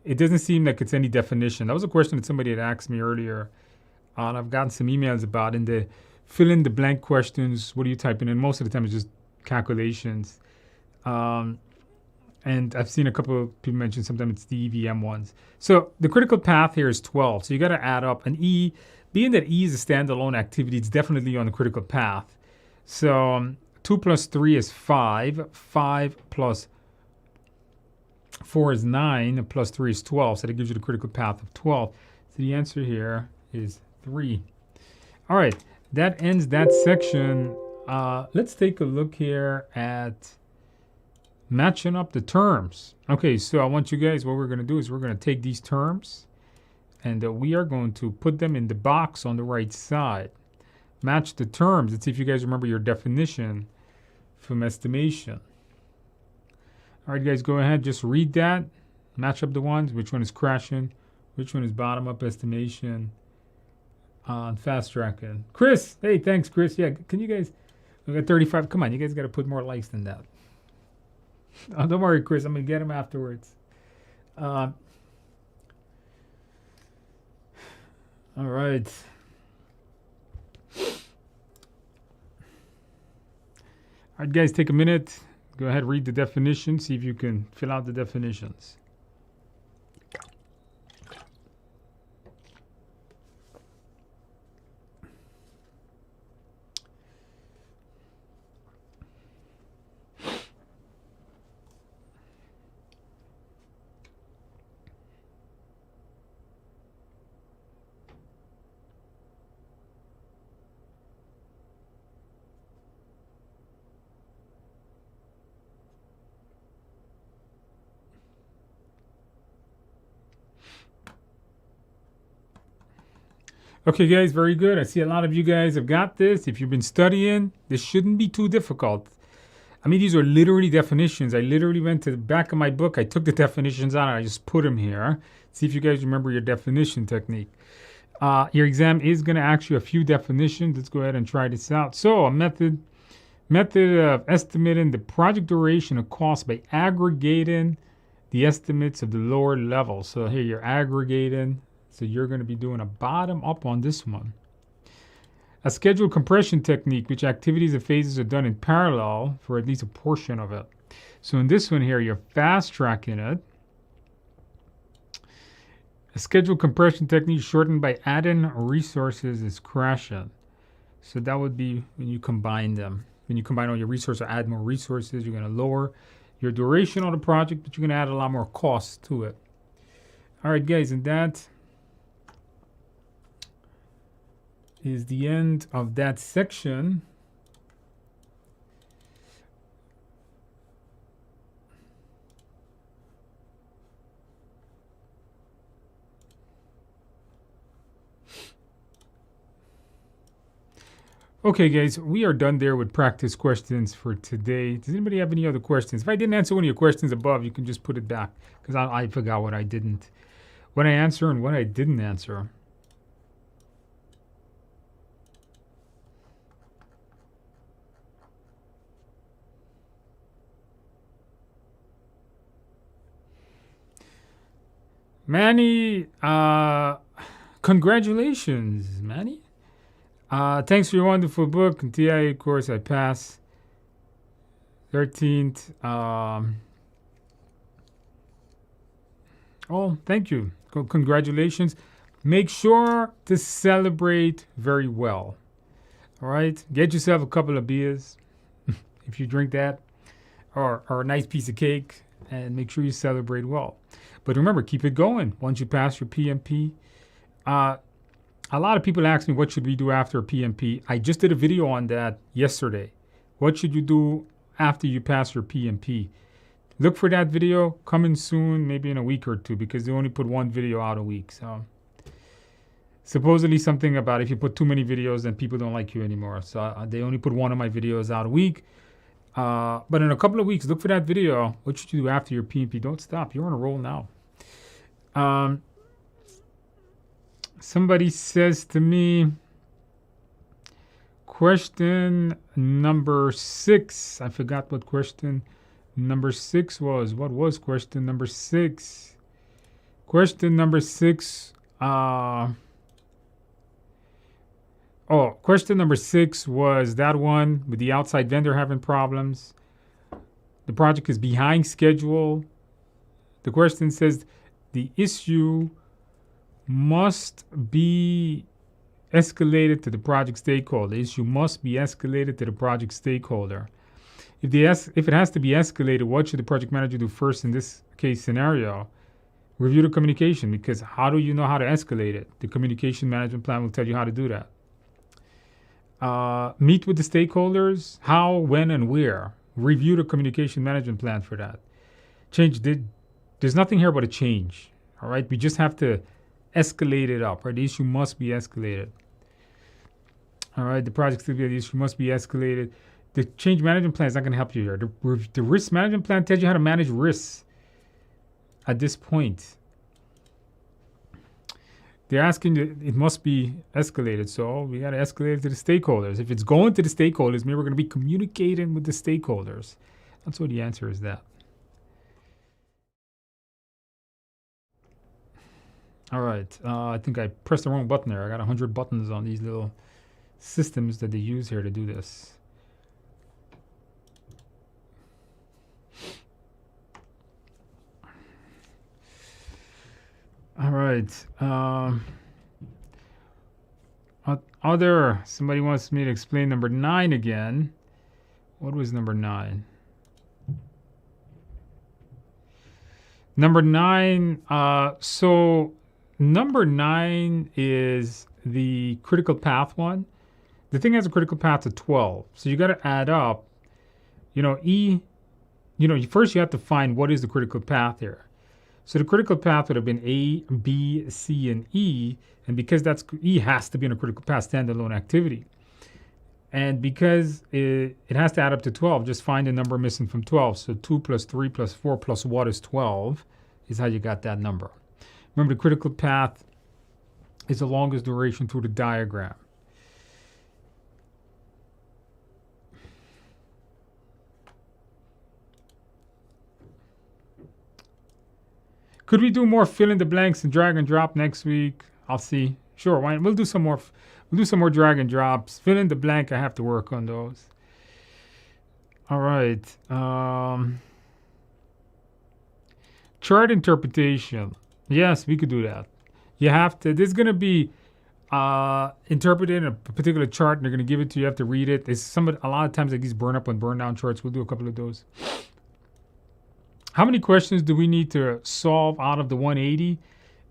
Speaker 1: It doesn't seem like it's any definition. That was a question that somebody had asked me earlier, and I've gotten some emails about in the fill in the blank questions. What are you typing in? Most of the time, it's just calculations. And I've seen a couple of people mention sometimes it's the EVM ones. So the critical path here is 12. So you got to add up an E. Being that E is a standalone activity, it's definitely on the critical path. So 2 plus 3 is 5. 5 plus 4 is 9. Plus 3 is 12. So that gives you the critical path of 12. So the answer here is 3. All right. That ends that section. Let's take a look here at matching up the terms. Okay, so I want you guys, what we're going to do is we're going to take these terms and we are going to put them in the box on the right side. Match the terms. Let's see if you guys remember your definition from estimation. All right, guys, go ahead. Just read that. Match up the ones. Which one is crashing? Which one is bottom up estimation? On fast tracking. Chris, hey, thanks, Chris. Yeah, can you guys, we got 35. Come on, you guys got to put more likes than that. Oh, don't worry, Chris. I'm going to get him afterwards. All right. All right, guys, take a minute. Go ahead, read the definition. See if you can fill out the definitions. Okay, guys, very good. I see a lot of you guys have got this. If you've been studying, this shouldn't be too difficult. I mean, these are literally definitions. I literally went to the back of my book. I took the definitions out and I just put them here. See if you guys remember your definition technique. Your exam is going to ask you a few definitions. Let's go ahead and try this out. So a method of estimating the project duration of cost by aggregating the estimates of the lower level. So here you're aggregating. So you're going to be doing a bottom up on this one. A scheduled compression technique, which activities and phases are done in parallel for at least a portion of it. So in this one here, you're fast tracking it. A scheduled compression technique shortened by adding resources is crashing. So that would be when you combine them. When you combine all your resources or add more resources, you're going to lower your duration on the project, but you're going to add a lot more cost to it. All right, guys, and that is the end of that section. Okay, guys, we are done there with practice questions for today. Does anybody have any other questions? If I didn't answer one of your questions above, you can just put it back because I forgot what I answer and what I didn't answer. Manny, congratulations, Manny. Thanks for your wonderful book. And TIA course, I passed 13th. Oh, thank you. Congratulations. Make sure to celebrate very well. All right? Get yourself a couple of beers if you drink that, or a nice piece of cake, and make sure you celebrate well. But remember, keep it going. Once you pass your PMP, a lot of people ask me, what should we do after a PMP? I just did a video on that yesterday. What should you do after you pass your PMP? Look for that video coming soon, maybe in a week or two, because they only put one video out a week. So supposedly something about if you put too many videos, then people don't like you anymore. So they only put one of my videos out a week. But in a couple of weeks, look for that video. What should you do after your PMP? Don't stop. You're on a roll now. Somebody says to me, Question number 6. I forgot what question number 6 was. What was question number 6? Question number 6. Question number 6 was that one with the outside vendor having problems. The project is behind schedule. The question says the issue must be escalated to the project stakeholder. The issue must be escalated to the project stakeholder. If it has to be escalated, what should the project manager do first in this case scenario? Review the communication, because how do you know how to escalate it? The communication management plan will tell you how to do that. Meet with the stakeholders. How, when, and where. Review the communication management plan for that. There's nothing here but a change. All right, we just have to escalate it up. Right, the issue must be escalated. All right, the issue must be escalated. The change management plan is not going to help you here. The risk management plan tells you how to manage risks at this point. They're asking you, it must be escalated, so we got to escalate it to the stakeholders. If it's going to the stakeholders, maybe we're going to be communicating with the stakeholders. That's what the answer is that. All right, I think I pressed the wrong button there. I got 100 buttons on these little systems that they use here to do this. All right. Somebody wants me to explain number 9 again. What was number 9? Number 9, so number 9 is the critical path one. The thing has a critical path of 12. So you got to add up, first you have to find what is the critical path here. So the critical path would have been A, B, C, and E. And because E has to be in a critical path standalone activity. And because it has to add up to 12, just find the number missing from 12. So 2 plus 3 plus 4 plus what is 12 is how you got that number. Remember, the critical path is the longest duration through the diagram. Could we do more fill in the blanks and drag and drop next week? I'll see. Sure, we'll do some more. We'll do some more drag and drops. Fill in the blank. I have to work on those. All right. Chart interpretation. Yes, we could do that. You have to. There's going to be interpreted in a particular chart, and they're going to give it to you. You have to read it. There's a lot of times like these burn up and burn down charts. We'll do a couple of those. How many questions do we need to solve out of the 180?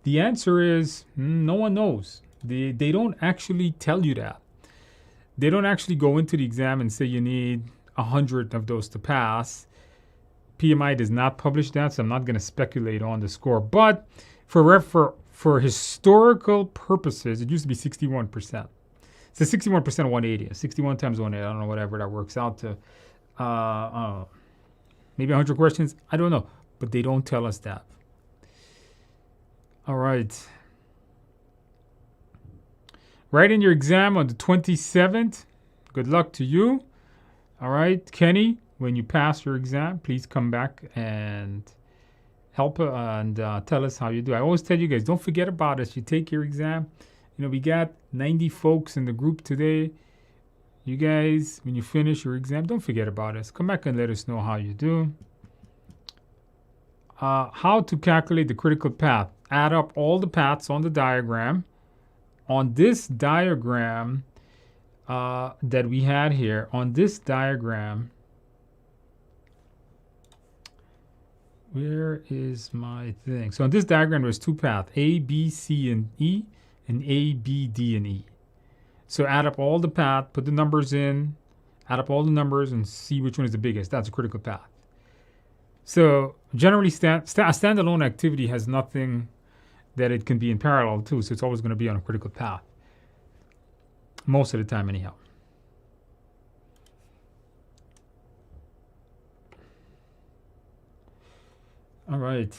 Speaker 1: The answer is no one knows. They don't actually tell you that. They don't actually go into the exam and say you need 100 of those to pass. PMI does not publish that, so I'm not going to speculate on the score. But for historical purposes, it used to be 61%. So 61% of 180. 61 times 180, I don't know, whatever that works out to. Maybe 100 questions. I don't know. But they don't tell us that. All right. Write in your exam on the 27th. Good luck to you. All right. Kenny, when you pass your exam, please come back and help and tell us how you do. I always tell you guys, don't forget about us. You take your exam. We got 90 folks in the group today. You guys, when you finish your exam, don't forget about us. Come back and let us know how you do. How to calculate the critical path. Add up all the paths on the diagram. On this diagram that we had here, on this diagram, where is my thing? So on this diagram, there's 2 paths, A, B, C, and E, and A, B, D, and E. So add up all the paths, put the numbers in, add up all the numbers, and see which one is the biggest. That's a critical path. So generally, a standalone activity has nothing that it can be in parallel to, so it's always going to be on a critical path. Most of the time, anyhow. All right.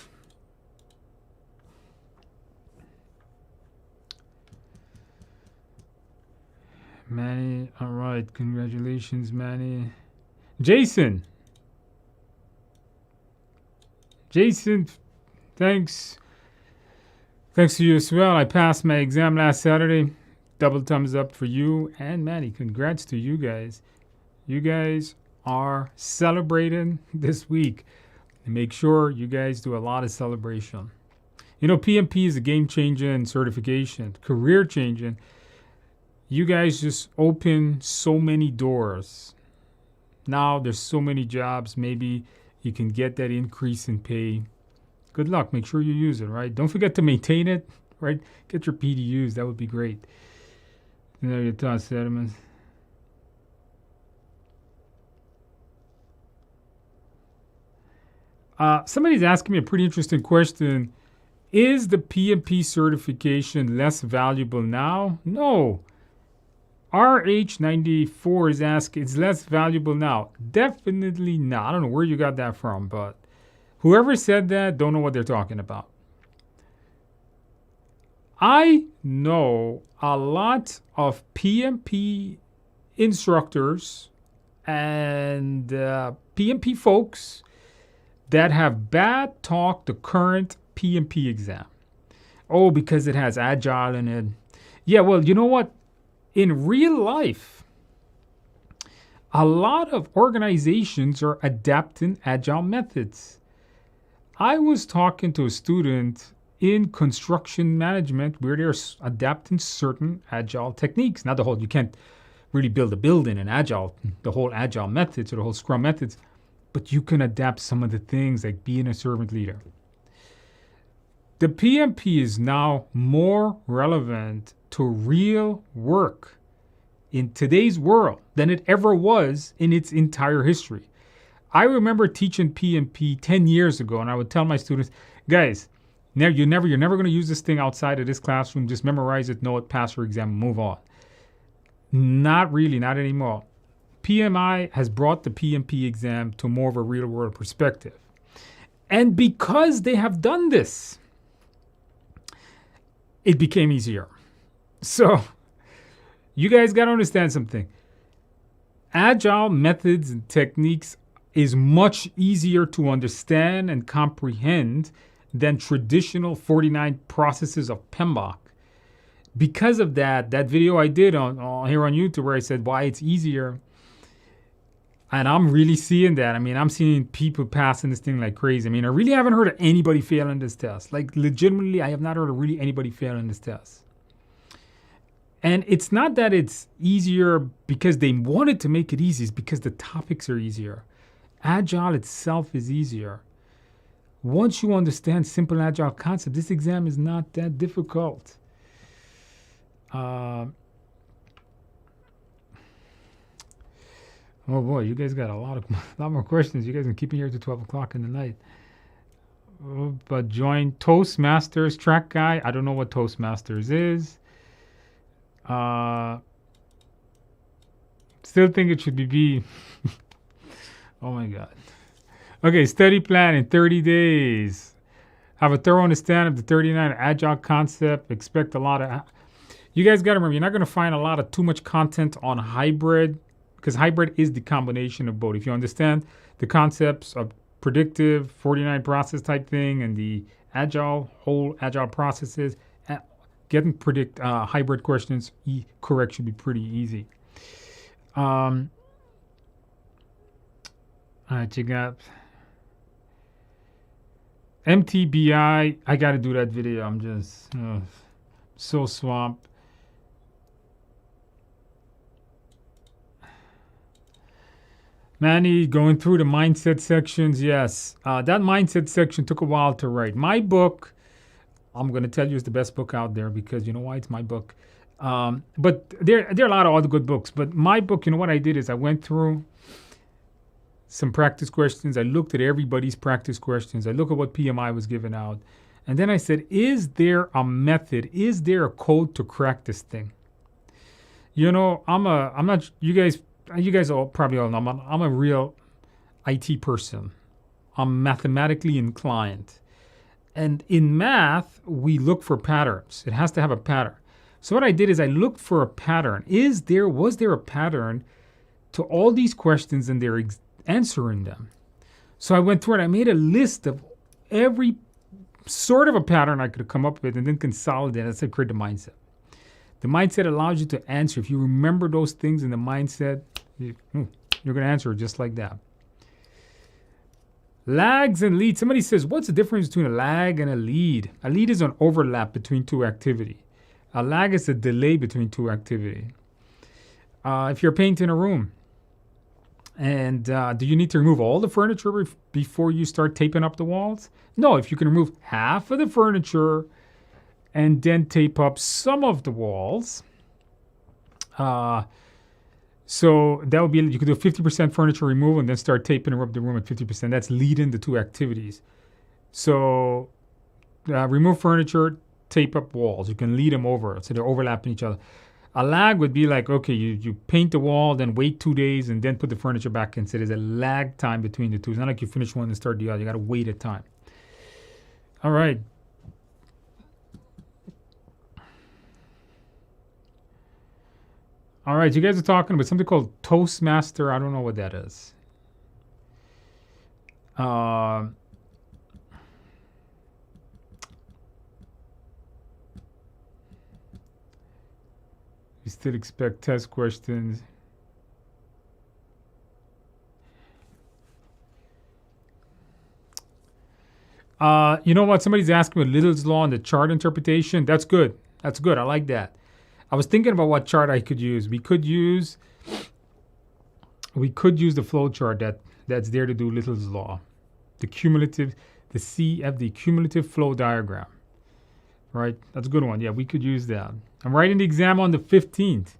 Speaker 1: Manny, all right. Congratulations, Manny. Jason, thanks. Thanks to you as well. I passed my exam last Saturday. Double thumbs up for you and Manny. Congrats to you guys. You guys are celebrating this week. And make sure you guys do a lot of celebration. You know, PMP is a game-changing certification, career-changing. You guys just open so many doors. Now there's so many jobs. Maybe you can get that increase in pay. Good luck. Make sure you use it, right? Don't forget to maintain it, right? Get your PDUs. That would be great. You know, your thoughts, Sediments. Somebody's asking me a pretty interesting question. Is the PMP certification less valuable now? No. RH94 is asking, it's less valuable now. Definitely not. I don't know where you got that from, but whoever said that, don't know what they're talking about. I know a lot of PMP instructors and PMP folks that have bad talked the current PMP exam. Oh, because it has Agile in it. Yeah, well, you know what? In real life, a lot of organizations are adapting Agile methods. I was talking to a student in construction management where they're adapting certain Agile techniques. Not the whole, you can't really build a building in Agile, the whole Agile methods or the whole Scrum methods, but you can adapt some of the things like being a servant leader. The PMP is now more relevant to real work in today's world than it ever was in its entire history. I remember teaching PMP 10 years ago, and I would tell my students, guys, you're never going to use this thing outside of this classroom. Just memorize it, know it, pass your exam, move on. Not really, not anymore. PMI has brought the PMP exam to more of a real world perspective. And because they have done this, it became easier. So you guys got to understand something. Agile methods and techniques is much easier to understand and comprehend than traditional 49 processes of PMBOK. Because of that video I did on here on YouTube where I said why it's easier, and I'm really seeing that. I mean, I'm seeing people passing this thing like crazy. I mean, I really haven't heard of anybody failing this test. Like, legitimately, I have not heard of really anybody failing this test. And it's not that it's easier because they wanted to make it easy. It's because the topics are easier. Agile itself is easier. Once you understand simple Agile concept, this exam is not that difficult. Oh boy, you guys got a lot more questions. You guys can keep me here to 12 o'clock in the night. But join Toastmasters track guy. I don't know what Toastmasters is. Still think it should be B. Oh my God. Okay, study plan in 30 days. Have a thorough understanding of the 39 Agile concept. Expect a lot of... You guys got to remember, you're not going to find a lot of too much content on hybrid, because hybrid is the combination of both. If you understand the concepts of predictive 49 process type thing and the whole agile processes, getting hybrid questions correct should be pretty easy. All right, you got MTBI. I got to do that video. I'm just so swamped. Manny, going through the mindset sections, yes. That mindset section took a while to write. My book, I'm going to tell you, is the best book out there because you know why? It's my book. But there are a lot of other good books. But my book, you know what I did is I went through some practice questions. I looked at everybody's practice questions. I looked at what PMI was giving out. And then I said, is there a method? Is there a code to crack this thing? You know, you guys all probably all know I'm a real IT person. I'm mathematically inclined. And in math, we look for patterns. It has to have a pattern. So what I did is I looked for a pattern. Was there a pattern to all these questions and they're answering them? So I went through it. I made a list of every sort of a pattern I could come up with and then consolidate. That's how I create the mindset. The mindset allows you to answer. If you remember those things in the mindset, you're going to answer just like that. Lags and leads. Somebody says, what's the difference between a lag and a lead? A lead is an overlap between two activity. A lag is a delay between two activity. If you're painting a room, and do you need to remove all the furniture before you start taping up the walls? No, if you can remove half of the furniture and then tape up some of the walls, so that would be, you could do 50% furniture removal and then start taping up the room at 50%. That's leading the two activities. So remove furniture, tape up walls. You can lead them over, so they're overlapping each other. A lag would be like, okay, you paint the wall, then wait 2 days, and then put the furniture back in. So there's a lag time between the two. It's not like you finish one and start the other. You got to wait a time. All right. All right, you guys are talking about something called Toastmaster. I don't know what that is. You still expect test questions. You know what? Somebody's asking about Little's Law and the chart interpretation. That's good. That's good. I like that. I was thinking about what chart I could use. We could use the flow chart that's there to do Little's Law. The cumulative flow diagram. Right? That's a good one. Yeah, we could use that. I'm writing the exam on the 15th.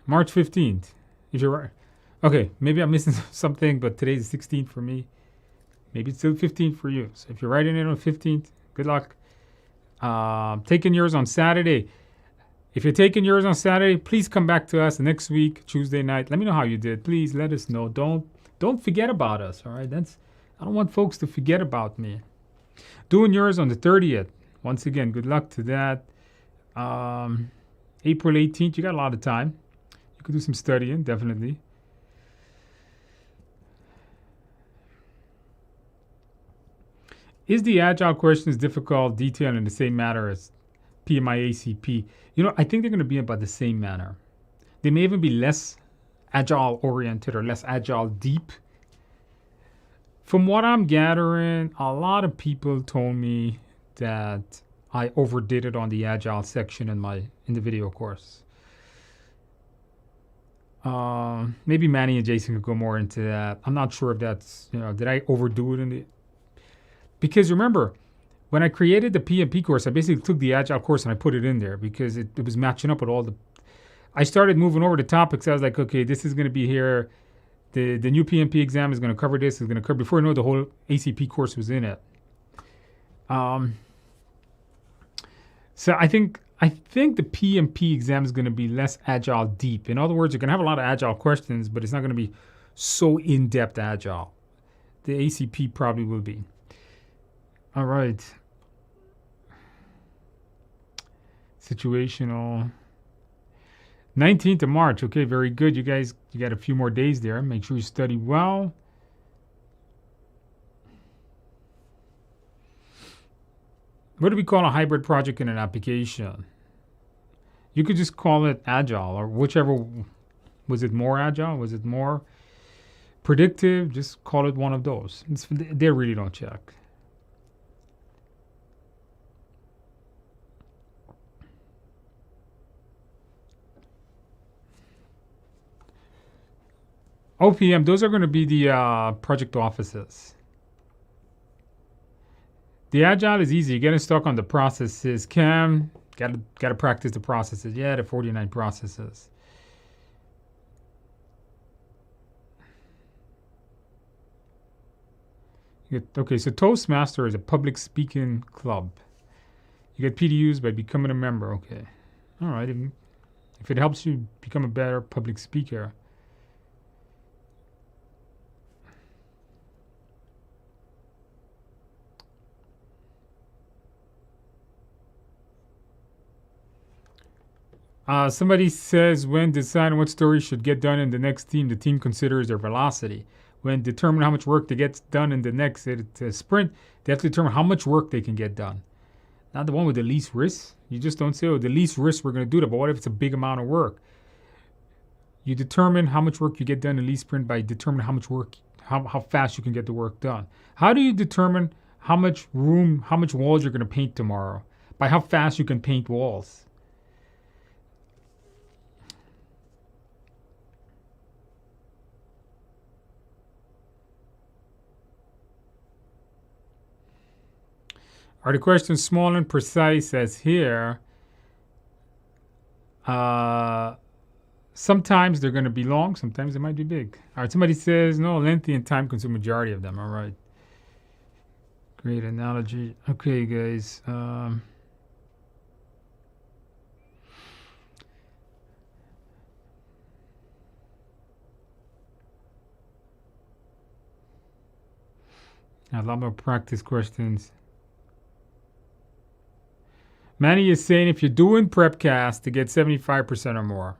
Speaker 1: March 15th. If you're right. Okay, maybe I'm missing something, but today's the 16th for me. Maybe it's still 15th for you. So if you're writing it on the 15th, good luck. Taking yours on Saturday. If you're taking yours on Saturday, please come back to us next week, Tuesday night. Let me know how you did. Please let us know. Don't forget about us. All right. I don't want folks to forget about me. Doing yours on the 30th. Once again, good luck to that. April 18th, you got a lot of time. You could do some studying, definitely. Is the agile questions difficult, detailed in the same manner as PMI ACP? You know, I think they're going to be about the same manner. They may even be less agile oriented or less agile deep. From what I'm gathering, a lot of people told me that I overdid it on the agile section in the video course. Maybe Manny and Jason could go more into that. I'm not sure if that's, did I overdo it because remember, when I created the PMP course, I basically took the agile course and I put it in there because it was matching up with all I started moving over the topics. I was like, okay, this is going to be here. The new PMP exam is going to cover this. It's going to cover, before I know, the whole ACP course was in it. So I think the PMP exam is going to be less agile deep. In other words, you're going to have a lot of agile questions, but it's not going to be so in-depth agile. The ACP probably will be. All right. Situational. 19th of March. Okay, very good. You guys, you got a few more days there. Make sure you study well. What do we call a hybrid project in an application? You could just call it agile or whichever. Was it more agile? Was it more predictive? Just call it one of those. They really don't check. OPM, those are going to be the project offices. The agile is easy. You're getting stuck on the processes. Cam, got to practice the processes. Yeah, the 49 processes. Okay, so Toastmaster is a public speaking club. You get PDUs by becoming a member. Okay. All right. If it helps you become a better public speaker. Somebody says when deciding what story should get done in the next team, the team considers their velocity. When determining how much work to get done in the next sprint, they have to determine how much work they can get done. Not the one with the least risk. You just don't say, oh, the least risk we're going to do that. But what if it's a big amount of work? You determine how much work you get done in least sprint by determining how much work, how fast you can get the work done. How do you determine how much walls you're going to paint tomorrow? By how fast you can paint walls. Are the questions small and precise as here? Sometimes they're going to be long. Sometimes they might be big. All right, somebody says, no, lengthy and time-consuming majority of them. All right. Great analogy. Okay, guys. A lot more practice questions. Manny is saying if you're doing Prepcast to get 75% or more.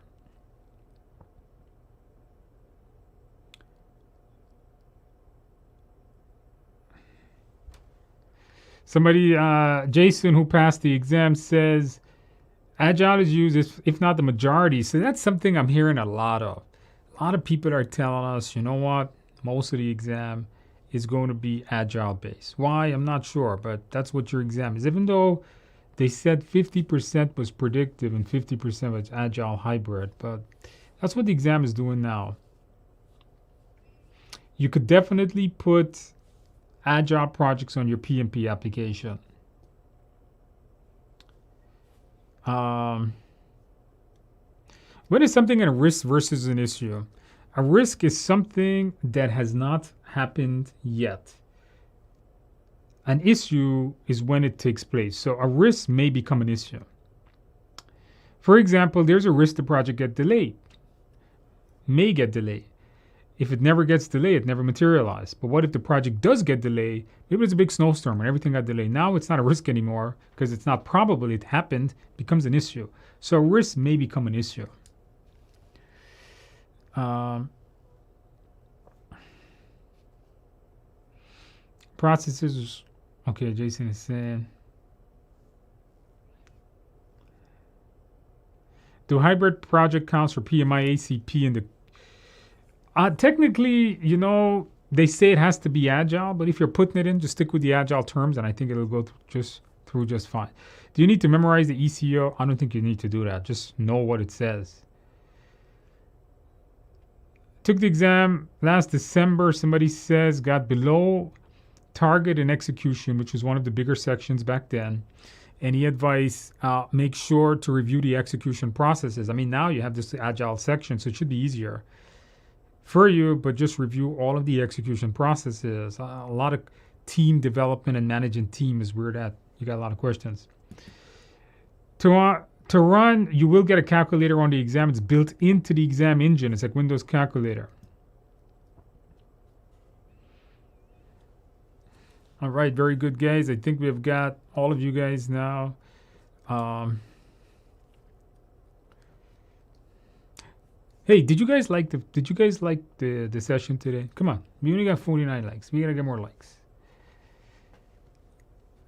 Speaker 1: Somebody, Jason, who passed the exam, says Agile is used, if not the majority. So that's something I'm hearing a lot of. A lot of people are telling us, you know what, most of the exam is going to be Agile based. Why? I'm not sure, but that's what your exam is. Even though they said 50% was predictive and 50% was Agile hybrid, but that's what the exam is doing now. You could definitely put Agile projects on your PMP application. What is something a risk versus an issue? A risk is something that has not happened yet. An issue is when it takes place. So a risk may become an issue. For example, there's a risk the project get delayed. May get delayed. If it never gets delayed, it never materialized. But what if the project does get delayed? Maybe it's a big snowstorm and everything got delayed. Now it's not a risk anymore because it's not probable it happened, it becomes an issue. So a risk may become an issue. Processes, okay, Jason is saying. Do hybrid project counts for PMI, ACP, and the technically, you know, they say it has to be Agile, but if you're putting it in, just stick with the Agile terms, and I think it'll go through just fine. Do you need to memorize the ECO? I don't think you need to do that. Just know what it says. Took the exam last December. Somebody says got below target in execution, which was one of the bigger sections back then. Any advice? Make sure to review the execution processes. I mean, now you have this Agile section, so it should be easier for you, but just review all of the execution processes. A lot of team development and managing team is where that you got a lot of questions. To run, you will get a calculator on the exam. It's built into the exam engine. It's like Windows Calculator. All right, very good, guys. I think we have got all of you guys now. Hey, did you guys like the session today? Come on, we only got 49 likes. We gotta get more likes.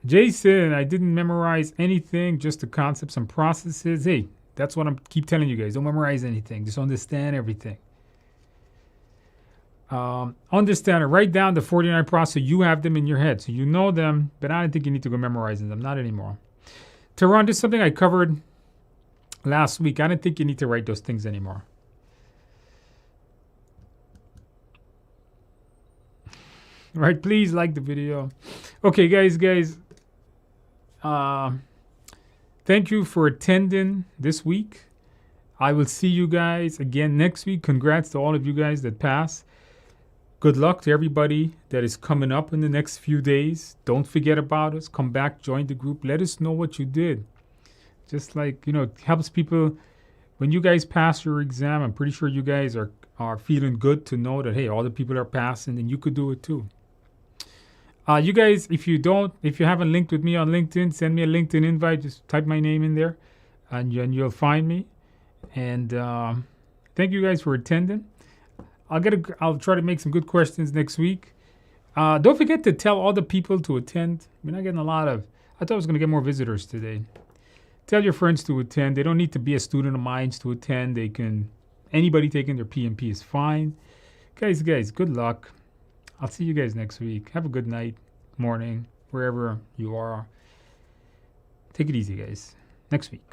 Speaker 1: Jason, I didn't memorize anything, just the concepts and processes. Hey, that's what I keep telling you guys. Don't memorize anything. Just understand everything. Understand it. Write down the 49 processes. You have them in your head, so you know them, but I don't think you need to go memorizing them. Not anymore. To run, this is something I covered last week. I don't think you need to write those things anymore. Right, please like the video. Okay, guys, thank you for attending this week. I will see you guys again next week. Congrats to all of you guys that passed. Good luck to everybody that is coming up in the next few days. Don't forget about us. Come back, join the group. Let us know what you did. Just like, you know, it helps people. When you guys pass your exam, I'm pretty sure you guys are feeling good to know that, hey, all the people are passing and you could do it too. You guys, if you haven't linked with me on LinkedIn, send me a LinkedIn invite. Just type my name in there and you'll find me. And thank you guys for attending. I'll try to make some good questions next week. Don't forget to tell all the people to attend. We're not getting a lot of. I thought I was going to get more visitors today. Tell your friends to attend. They don't need to be a student of mine to attend. They can. Anybody taking their PMP is fine. Guys, good luck. I'll see you guys next week. Have a good night, morning, wherever you are. Take it easy, guys. Next week.